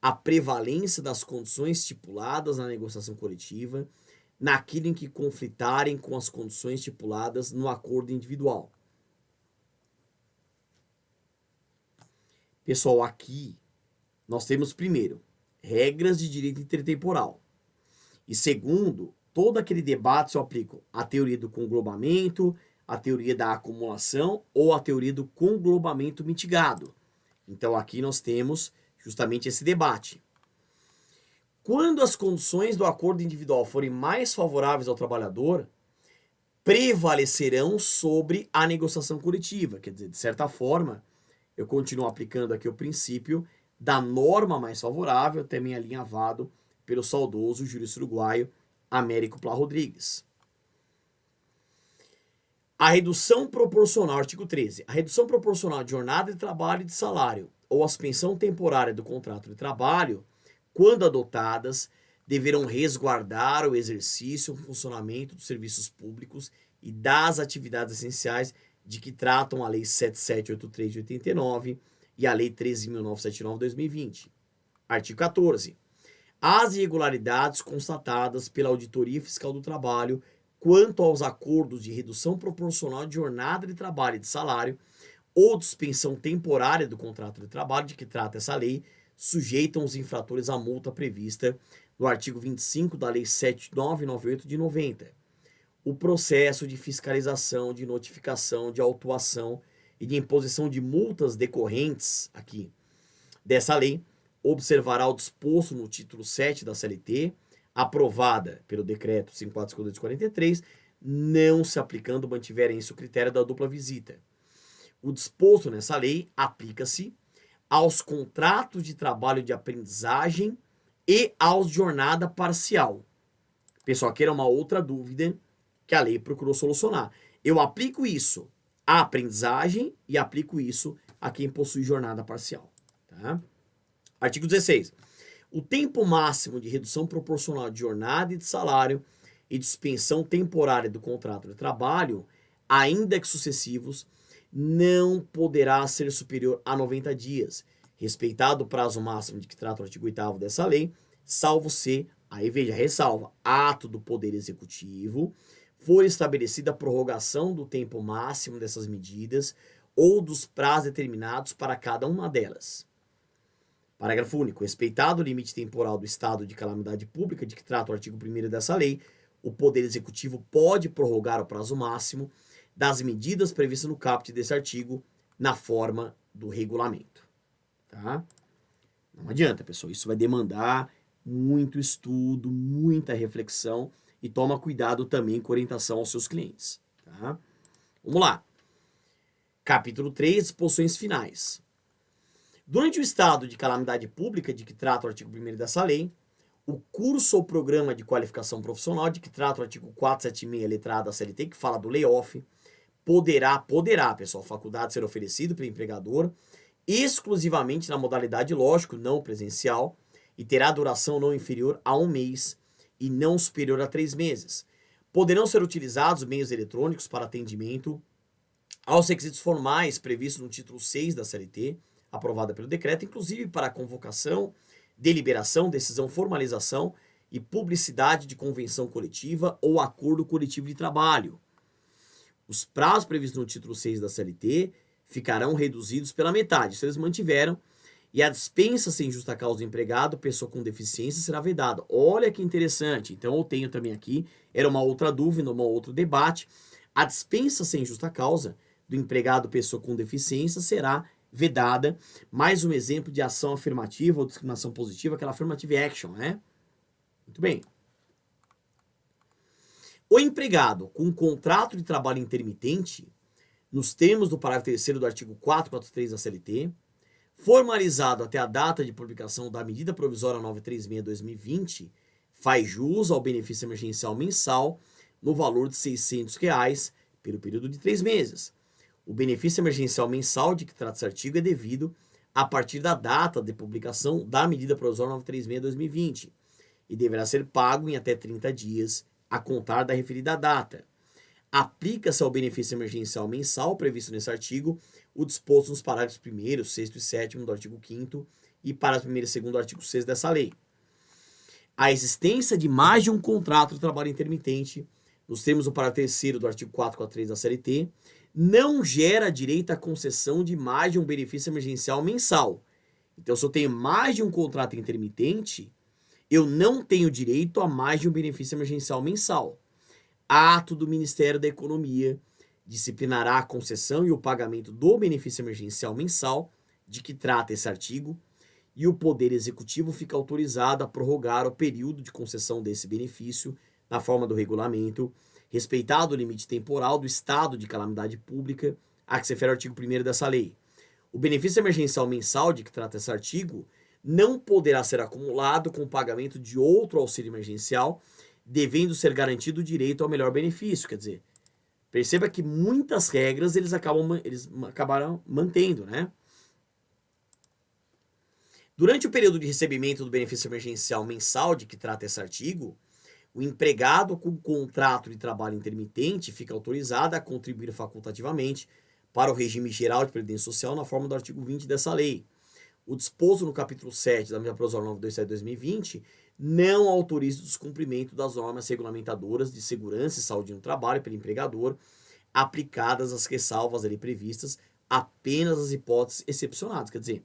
[SPEAKER 1] a prevalência das condições estipuladas na negociação coletiva, naquilo em que conflitarem com as condições estipuladas no acordo individual. Pessoal, aqui nós temos, primeiro, regras de direito intertemporal. E segundo, todo aquele debate se aplica à teoria do conglobamento, à teoria da acumulação ou à teoria do conglobamento mitigado. Então aqui nós temos justamente esse debate. Quando as condições do acordo individual forem mais favoráveis ao trabalhador, prevalecerão sobre a negociação coletiva. Quer dizer, de certa forma, eu continuo aplicando aqui o princípio da norma mais favorável, também alinhavado pelo saudoso jurista uruguaio Américo Plá Rodrigues. A redução proporcional, artigo 13, a redução proporcional de jornada de trabalho e de salário ou a suspensão temporária do contrato de trabalho, quando adotadas, deverão resguardar o exercício e o funcionamento dos serviços públicos e das atividades essenciais de que tratam a Lei 7783 de 89 e a Lei 13.979 de 2020. Artigo 14. As irregularidades constatadas pela Auditoria Fiscal do Trabalho quanto aos acordos de redução proporcional de jornada de trabalho e de salário ou de suspensão temporária do contrato de trabalho de que trata essa lei, sujeitam os infratores à multa prevista no artigo 25 da Lei 7998 de 90. O processo de fiscalização, de notificação, de autuação e de imposição de multas decorrentes aqui dessa lei observará o disposto no título 7 da CLT, aprovada pelo decreto 54/4243, não se aplicando mantiverem isso o critério da dupla visita. O disposto nessa lei aplica-se aos contratos de trabalho de aprendizagem e aos de jornada parcial. Pessoal, aqui era uma outra dúvida que a lei procurou solucionar. Eu aplico isso à aprendizagem e aplico isso a quem possui jornada parcial. Tá? Artigo 16. O tempo máximo de redução proporcional de jornada e de salário e de suspensão temporária do contrato de trabalho, ainda que sucessivos, não poderá ser superior a 90 dias, respeitado o prazo máximo de que trata o artigo 8º dessa lei, salvo se, aí veja, ressalva, ato do Poder Executivo, for estabelecida a prorrogação do tempo máximo dessas medidas ou dos prazos determinados para cada uma delas. Parágrafo único. Respeitado o limite temporal do estado de calamidade pública de que trata o artigo 1º dessa lei, o Poder Executivo pode prorrogar o prazo máximo das medidas previstas no caput desse artigo na forma do regulamento. Tá? Não adianta, pessoal. Isso vai demandar muito estudo, muita reflexão e toma cuidado também com orientação aos seus clientes. Tá? Vamos lá. Capítulo 3, disposições finais. Durante o estado de calamidade pública de que trata o artigo 1º dessa lei, o curso ou programa de qualificação profissional de que trata o artigo 476, letra A da CLT, que fala do layoff, poderá, pessoal, faculdade ser oferecido pelo empregador, exclusivamente na modalidade, lógico, não presencial, e terá duração não inferior a 1 mês e não superior a 3 meses. Poderão ser utilizados meios eletrônicos para atendimento aos requisitos formais previstos no título 6 da CLT, aprovada pelo decreto, inclusive para convocação, deliberação, decisão, formalização e publicidade de convenção coletiva ou acordo coletivo de trabalho. Os prazos previstos no título 6 da CLT ficarão reduzidos pela metade, isso eles mantiveram, e a dispensa sem justa causa do empregado, pessoa com deficiência, será vedada. Olha que interessante. Então eu tenho também aqui, era uma outra dúvida, um outro debate, a dispensa sem justa causa do empregado, pessoa com deficiência, será vedada. Mais um exemplo de ação afirmativa ou discriminação positiva, aquela affirmative action, né? Muito bem. O empregado com contrato de trabalho intermitente, nos termos do parágrafo 3º do artigo 443 da CLT, formalizado até a data de publicação da medida provisória 936/2020, faz jus ao benefício emergencial mensal no valor de R$ 600 pelo período de 3 meses. O benefício emergencial mensal de que trata esse artigo é devido a partir da data de publicação da medida provisória 936/2020 e deverá ser pago em até 30 dias a contar da referida data. Aplica-se ao benefício emergencial mensal previsto nesse artigo o disposto nos parágrafos 1º, 6º e 7º do artigo 5º e parágrafo 1º e 2º do artigo 6º dessa lei. A existência de mais de um contrato de trabalho intermitente, nos termos do parágrafo 3º do artigo 443 da CLT, não gera direito à concessão de mais de um benefício emergencial mensal. Então, se eu tenho mais de um contrato intermitente, eu não tenho direito a mais de um benefício emergencial mensal. Ato do Ministério da Economia disciplinará a concessão e o pagamento do benefício emergencial mensal de que trata esse artigo, e o Poder Executivo fica autorizado a prorrogar o período de concessão desse benefício na forma do regulamento, respeitado o limite temporal do estado de calamidade pública a que se refere o artigo 1º dessa lei. O benefício emergencial mensal de que trata esse artigo não poderá ser acumulado com o pagamento de outro auxílio emergencial, devendo ser garantido o direito ao melhor benefício. Quer dizer, perceba que muitas regras eles acabaram mantendo, né? Durante o período de recebimento do benefício emergencial mensal de que trata esse artigo, o empregado com contrato de trabalho intermitente fica autorizado a contribuir facultativamente para o regime geral de previdência social na forma do artigo 20 dessa lei. O disposto no capítulo 7 da medida provisória 927/2020 não autoriza o descumprimento das normas regulamentadoras de segurança e saúde no trabalho pelo empregador, aplicadas as ressalvas ali previstas apenas nas hipóteses excepcionadas. Quer dizer,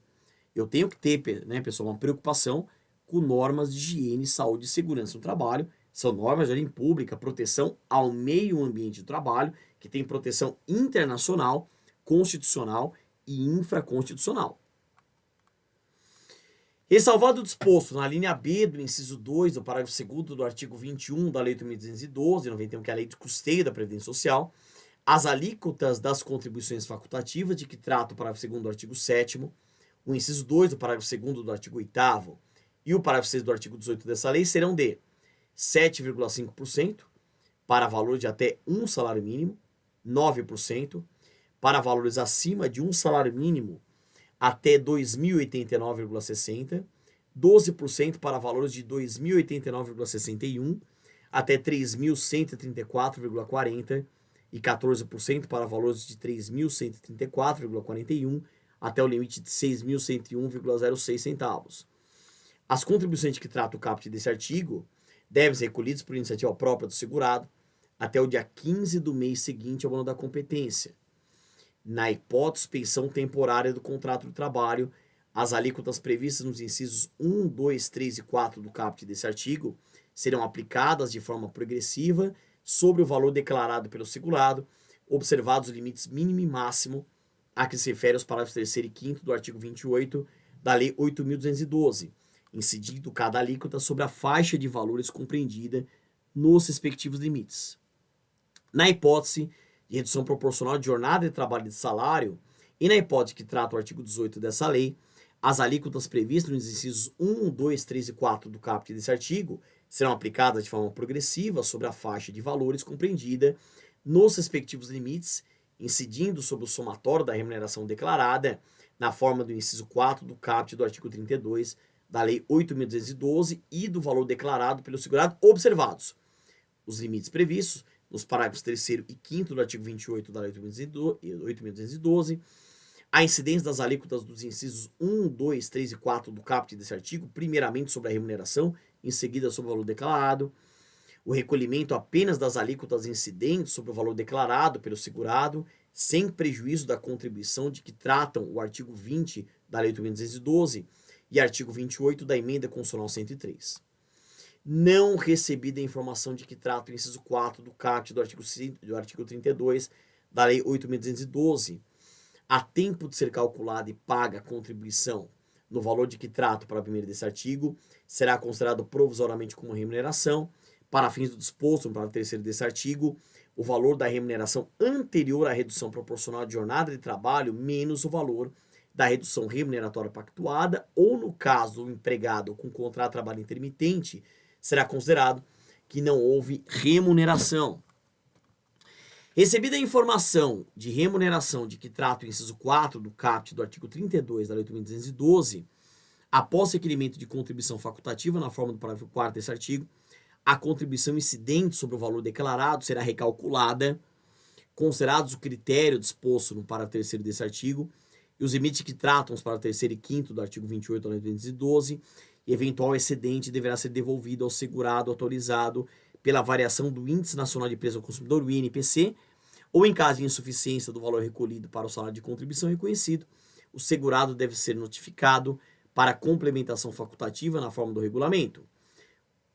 [SPEAKER 1] eu tenho que ter, né, pessoal, uma preocupação com normas de higiene, saúde e segurança no trabalho. São normas de ordem pública, proteção ao meio ambiente do trabalho, que tem proteção internacional, constitucional e infraconstitucional. Ressalvado o disposto na linha B do inciso 2 do parágrafo 2º do artigo 21 da Lei 8.212, 91, que é a Lei de Custeio da Previdência Social, as alíquotas das contribuições facultativas de que trata o parágrafo 2º do artigo 7º, o inciso 2 do parágrafo 2º do artigo 8º e o parágrafo 6 do artigo 18 dessa lei serão de 7,5% para valor de até um salário mínimo, 9% para valores acima de um salário mínimo até 2.089,60, 12% para valores de 2.089,61 até 3.134,40 e 14% para valores de 3.134,41 até o limite de 6.101,06 centavos. As contribuições que trata o caput desse artigo devem ser recolhidas por iniciativa própria do segurado até o dia 15 do mês seguinte ao ano da competência. Na hipótese de suspensão temporária do contrato de trabalho, as alíquotas previstas nos incisos 1, 2, 3 e 4 do caput desse artigo serão aplicadas de forma progressiva sobre o valor declarado pelo segurado, observados os limites mínimo e máximo a que se refere os parágrafos 3º e 5º do artigo 28 da Lei 8.212, incidindo cada alíquota sobre a faixa de valores compreendida nos respectivos limites. Na hipótese de redução proporcional de jornada de trabalho e de salário, e na hipótese que trata o artigo 18 dessa lei, as alíquotas previstas nos incisos 1, 2, 3 e 4 do caput desse artigo serão aplicadas de forma progressiva sobre a faixa de valores compreendida nos respectivos limites, incidindo sobre o somatório da remuneração declarada na forma do inciso 4 do caput do artigo 32 da Lei 8.212 e do valor declarado pelo segurado, observados os limites previstos nos parágrafos 3º e 5º do artigo 28 da Lei 8.212, a incidência das alíquotas dos incisos 1, 2, 3 e 4 do caput desse artigo, primeiramente sobre a remuneração, em seguida sobre o valor declarado, o recolhimento apenas das alíquotas incidentes sobre o valor declarado pelo segurado, sem prejuízo da contribuição de que tratam o artigo 20 da Lei 8.212 e artigo 28 da Emenda Constitucional 103. Não recebida a informação de que trata o inciso 4 do caput do artigo 32 da Lei 8.212, a tempo de ser calculada e paga a contribuição no valor de que trata para o primeiro desse artigo, será considerado provisoriamente como remuneração, para fins do disposto no parágrafo 3º desse artigo, o valor da remuneração anterior à redução proporcional de jornada de trabalho menos o valor da redução remuneratória pactuada, ou no caso do empregado com contrato de trabalho intermitente, será considerado que não houve remuneração. Recebida a informação de remuneração de que trata o inciso 4 do caput do artigo 32 da Lei 8.212, após requerimento de contribuição facultativa na forma do parágrafo 4º desse artigo, a contribuição incidente sobre o valor declarado será recalculada, considerados o critério disposto no parágrafo 3º desse artigo, e os limites que tratam os parágrafos 3º e 5º do artigo 28 da Lei 8.212, e eventual excedente deverá ser devolvido ao segurado autorizado pela variação do Índice Nacional de Preço ao Consumidor, o INPC, ou em caso de insuficiência do valor recolhido para o salário de contribuição reconhecido, o segurado deve ser notificado para complementação facultativa na forma do regulamento.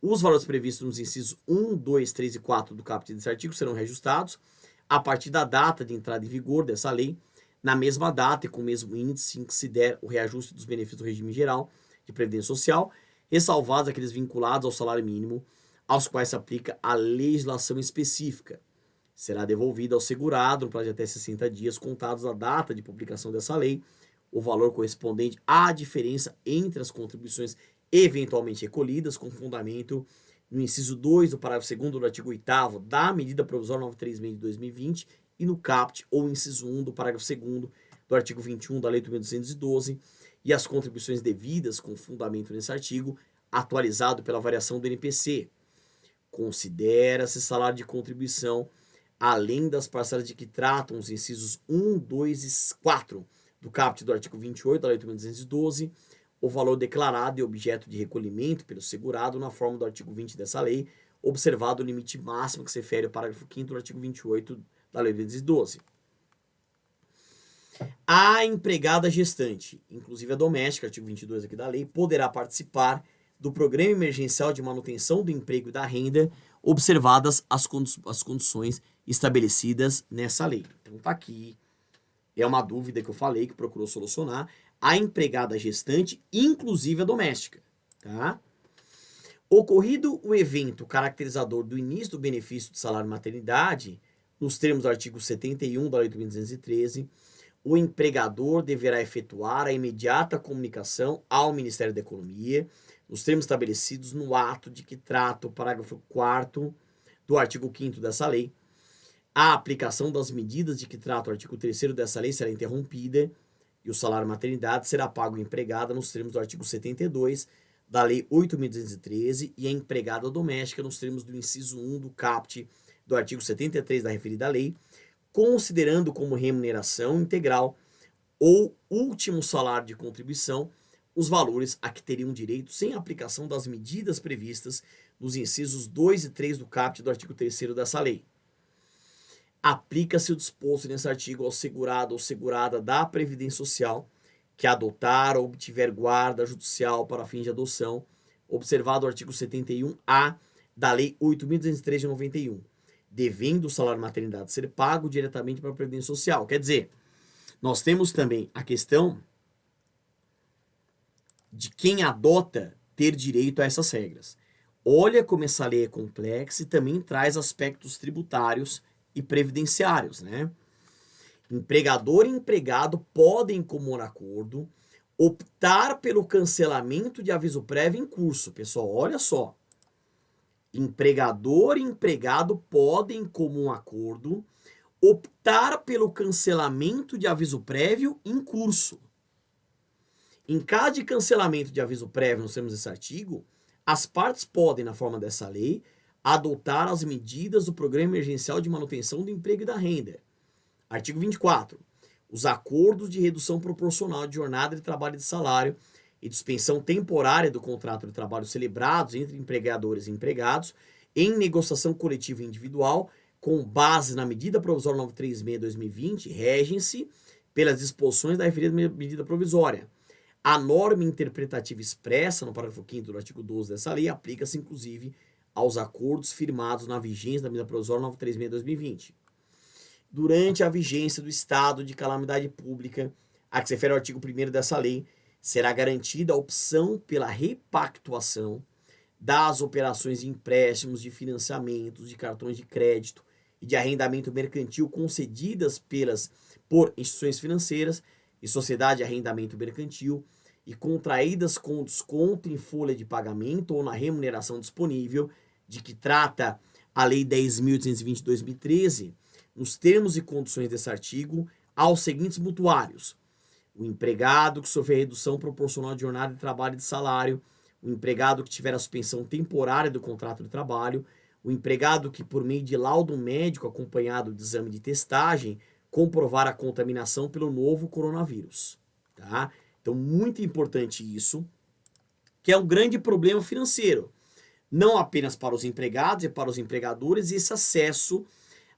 [SPEAKER 1] Os valores previstos nos incisos 1, 2, 3 e 4 do caput desse artigo serão reajustados a partir da data de entrada em vigor dessa lei, na mesma data e com o mesmo índice em que se der o reajuste dos benefícios do regime geral de previdência social, ressalvados aqueles vinculados ao salário mínimo, aos quais se aplica a legislação específica. Será devolvido ao segurado, no prazo de até 60 dias, contados da data de publicação dessa lei, o valor correspondente à diferença entre as contribuições eventualmente recolhidas, com fundamento no inciso 2 do parágrafo 2º do artigo 8º da medida provisória 936 de 2020 e no caput ou inciso 1 do parágrafo 2º do artigo 21 da Lei 8.212 e as contribuições devidas com fundamento nesse artigo, atualizado pela variação do INPC. Considera-se salário de contribuição, além das parcelas de que tratam os incisos 1, 2 e 4 do caput do artigo 28 da Lei 8.212, o valor declarado e objeto de recolhimento pelo segurado na forma do artigo 20 dessa lei, observado o limite máximo que se refere ao parágrafo 5º do artigo 28 da Lei 8.212. A empregada gestante, inclusive a doméstica, artigo 22 aqui da lei, poderá participar do Programa Emergencial de Manutenção do Emprego e da Renda, observadas as condições estabelecidas nessa lei. Então tá aqui, é uma dúvida que eu falei, que procurou solucionar, a empregada gestante, inclusive a doméstica, tá? Ocorrido o evento caracterizador do início do benefício de salário maternidade, nos termos do artigo 71 da Lei 8.213, o empregador deverá efetuar a imediata comunicação ao Ministério da Economia, nos termos estabelecidos no ato de que trata o parágrafo 4º do artigo 5º dessa lei. A aplicação das medidas de que trata o artigo 3º dessa lei será interrompida e o salário maternidade será pago à empregada nos termos do artigo 72 da Lei 8.213 e a empregada doméstica nos termos do inciso 1 do caput do artigo 73 da referida lei, considerando como remuneração integral ou último salário de contribuição os valores a que teriam direito sem aplicação das medidas previstas nos incisos 2 e 3 do caput do artigo 3º dessa lei. Aplica-se o disposto nesse artigo ao segurado ou segurada da Previdência Social que adotar ou obtiver guarda judicial para fins de adoção, observado o artigo 71A da Lei 8.203 de 91, devendo o salário maternidade ser pago diretamente para a Previdência Social. Quer dizer, nós temos também a questão de quem adota ter direito a essas regras. Olha como essa lei é complexa e também traz aspectos tributários e previdenciários, né? Empregador e empregado podem, em comum acordo, optar pelo cancelamento de aviso prévio em curso. Pessoal, olha só. Empregador e empregado podem, em comum acordo, optar pelo cancelamento de aviso prévio em curso. Em caso de cancelamento de aviso prévio, nós temos esse artigo, as partes podem, na forma dessa lei, adotar as medidas do Programa Emergencial de Manutenção do Emprego e da Renda. Artigo 24. Os acordos de redução proporcional de jornada de trabalho e de salário e suspensão temporária do contrato de trabalho celebrados entre empregadores e empregados em negociação coletiva e individual, com base na medida provisória 936/2020, regem-se pelas disposições da referida medida provisória. A norma interpretativa expressa no parágrafo 5º do artigo 12 dessa lei aplica-se, inclusive, aos acordos firmados na vigência da medida provisória 936/2020. Durante a vigência do estado de calamidade pública, a que se refere ao artigo 1º dessa lei, será garantida a opção pela repactuação das operações de empréstimos, de financiamentos, de cartões de crédito e de arrendamento mercantil concedidas por instituições financeiras e sociedade de arrendamento mercantil e contraídas com desconto em folha de pagamento ou na remuneração disponível, de que trata a Lei 10.820/2013, nos termos e condições desse artigo, aos seguintes mutuários: o empregado que sofrer redução proporcional de jornada de trabalho e de salário, o empregado que tiver a suspensão temporária do contrato de trabalho, o empregado que, por meio de laudo médico acompanhado de exame de testagem, comprovar a contaminação pelo novo coronavírus. Tá? Então, muito importante isso, que é um grande problema financeiro, não apenas para os empregados e para os empregadores, esse acesso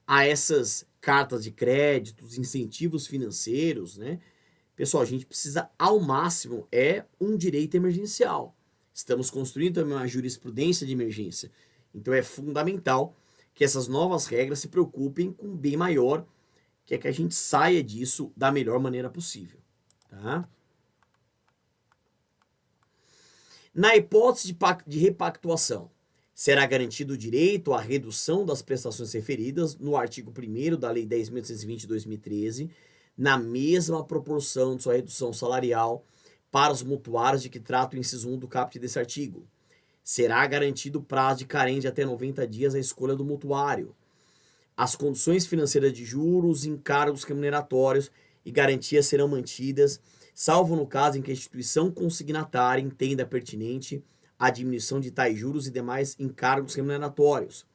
[SPEAKER 1] a essas cartas de créditos, incentivos financeiros, né? Pessoal, a gente precisa, ao máximo, um direito emergencial. Estamos construindo também uma jurisprudência de emergência. Então, é fundamental que essas novas regras se preocupem com um bem maior, que é que a gente saia disso da melhor maneira possível. Tá? Na hipótese de repactuação, será garantido o direito à redução das prestações referidas no artigo 1º da Lei 10.820/2013, na mesma proporção de sua redução salarial para os mutuários de que trata o inciso 1 do caput desse artigo. Será garantido prazo de carência de até 90 dias à escolha do mutuário. As condições financeiras de juros, encargos remuneratórios e garantias serão mantidas, salvo no caso em que a instituição consignatária entenda pertinente a diminuição de tais juros e demais encargos remuneratórios.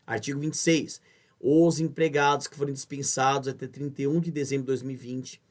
[SPEAKER 1] Artigo 26. Os empregados que forem dispensados até 31 de dezembro de 2020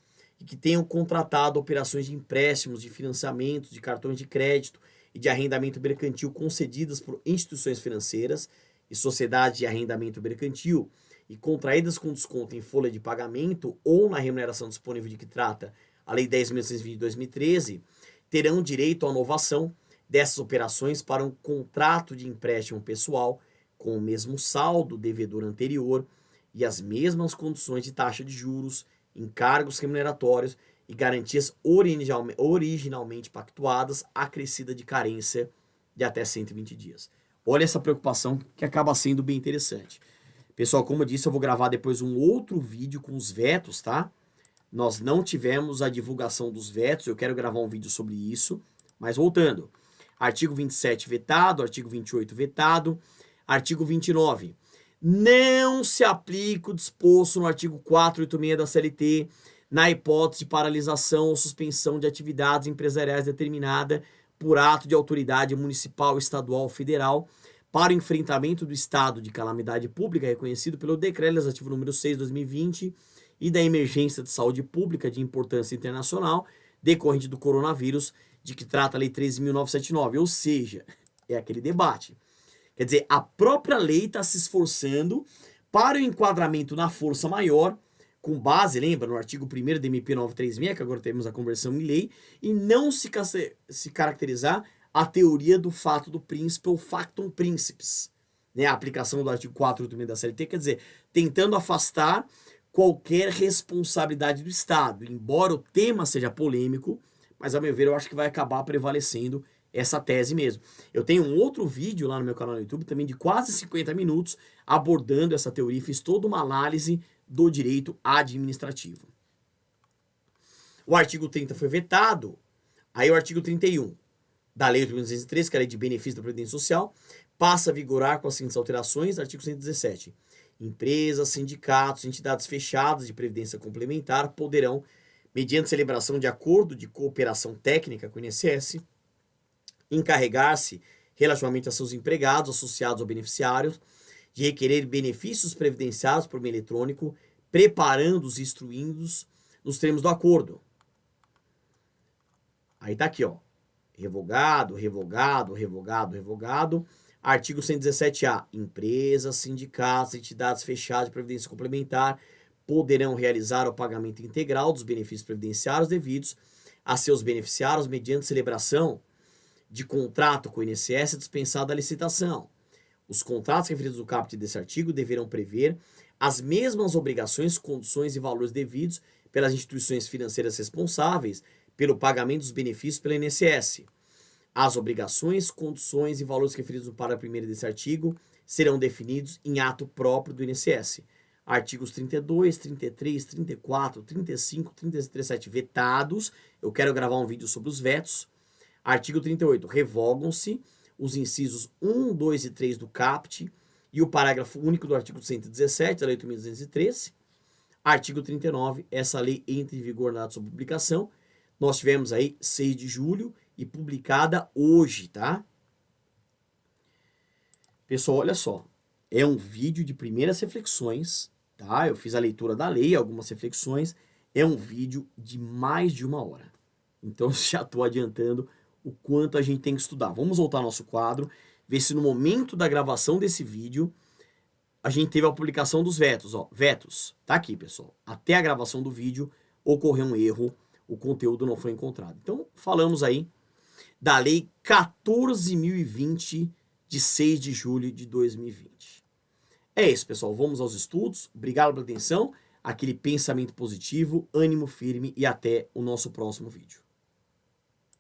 [SPEAKER 1] e que tenham contratado operações de empréstimos, de financiamentos, de cartões de crédito e de arrendamento mercantil concedidas por instituições financeiras e sociedades de arrendamento mercantil e contraídas com desconto em folha de pagamento ou na remuneração disponível de que trata a Lei 10.620/2013, terão direito à novação dessas operações para um contrato de empréstimo pessoal com o mesmo saldo devedor anterior e as mesmas condições de taxa de juros, encargos remuneratórios e garantias originalmente pactuadas, acrescida de carência de até 120 dias. Olha essa preocupação que acaba sendo bem interessante. Pessoal, como eu disse, eu vou gravar depois um outro vídeo com os vetos, tá? Nós não tivemos a divulgação dos vetos, eu quero gravar um vídeo sobre isso, mas voltando. Artigo 27 vetado, artigo 28 vetado, artigo 29. Não se aplica o disposto no artigo 486 da CLT na hipótese de paralisação ou suspensão de atividades empresariais determinada por ato de autoridade municipal, estadual ou federal para o enfrentamento do estado de calamidade pública reconhecido pelo Decreto Legislativo número 6/2020 e da emergência de saúde pública de importância internacional decorrente do coronavírus, de que trata a Lei 13.979, ou seja, é aquele debate. Quer dizer, a própria lei está se esforçando para o enquadramento na força maior, com base, lembra, no artigo 1º da MP 936, que agora temos a conversão em lei, e não se caracterizar a teoria do fato do príncipe ou factum principis, né? A aplicação do artigo 486 da CLT, quer dizer, tentando afastar qualquer responsabilidade do Estado, embora o tema seja polêmico, mas, a meu ver, eu acho que vai acabar prevalecendo essa tese mesmo. Eu tenho um outro vídeo lá no meu canal no YouTube, também de quase 50 minutos, abordando essa teoria, fiz toda uma análise do direito administrativo. O artigo 30 foi vetado, aí o artigo 31 da Lei 8.203, que é a Lei de Benefício da Previdência Social, passa a vigorar com as seguintes alterações, artigo 117. Empresas, sindicatos, entidades fechadas de previdência complementar poderão, mediante celebração de acordo de cooperação técnica com o INSS, encarregar-se, relativamente a seus empregados, associados ou beneficiários, de requerer benefícios previdenciários por meio eletrônico, preparando-os e instruindo-os nos termos do acordo. Aí tá aqui, ó. Revogado, revogado, revogado, revogado. Artigo 117-A. Empresas, sindicatos, entidades fechadas de previdência complementar poderão realizar o pagamento integral dos benefícios previdenciários devidos a seus beneficiários mediante celebração de contrato com o INSS dispensada a licitação. Os contratos referidos no caput desse artigo deverão prever as mesmas obrigações, condições e valores devidos pelas instituições financeiras responsáveis pelo pagamento dos benefícios pelo INSS. As obrigações, condições e valores referidos no parágrafo 1º desse artigo serão definidos em ato próprio do INSS. Artigos 32, 33, 34, 35, 37 vetados. Eu quero gravar um vídeo sobre os vetos. Artigo 38. Revogam-se os incisos 1, 2 e 3 do caput e o parágrafo único do artigo 117 da Lei 8.213. Artigo 39. Essa lei entra em vigor na data de sua publicação. Nós tivemos aí 6 de julho e publicada hoje, tá? Pessoal, olha só. É um vídeo de primeiras reflexões, tá? Eu fiz a leitura da lei, algumas reflexões. É um vídeo de mais de 1 hora. Então, já estou adiantando o quanto a gente tem que estudar. Vamos voltar ao nosso quadro, ver se no momento da gravação desse vídeo a gente teve a publicação dos vetos. Ó, vetos, tá aqui, pessoal. Até a gravação do vídeo ocorreu um erro, o conteúdo não foi encontrado. Então, falamos aí da Lei 14.020, de 6 de julho de 2020. É isso, pessoal. Vamos aos estudos. Obrigado pela atenção, aquele pensamento positivo, ânimo firme e até o nosso próximo vídeo.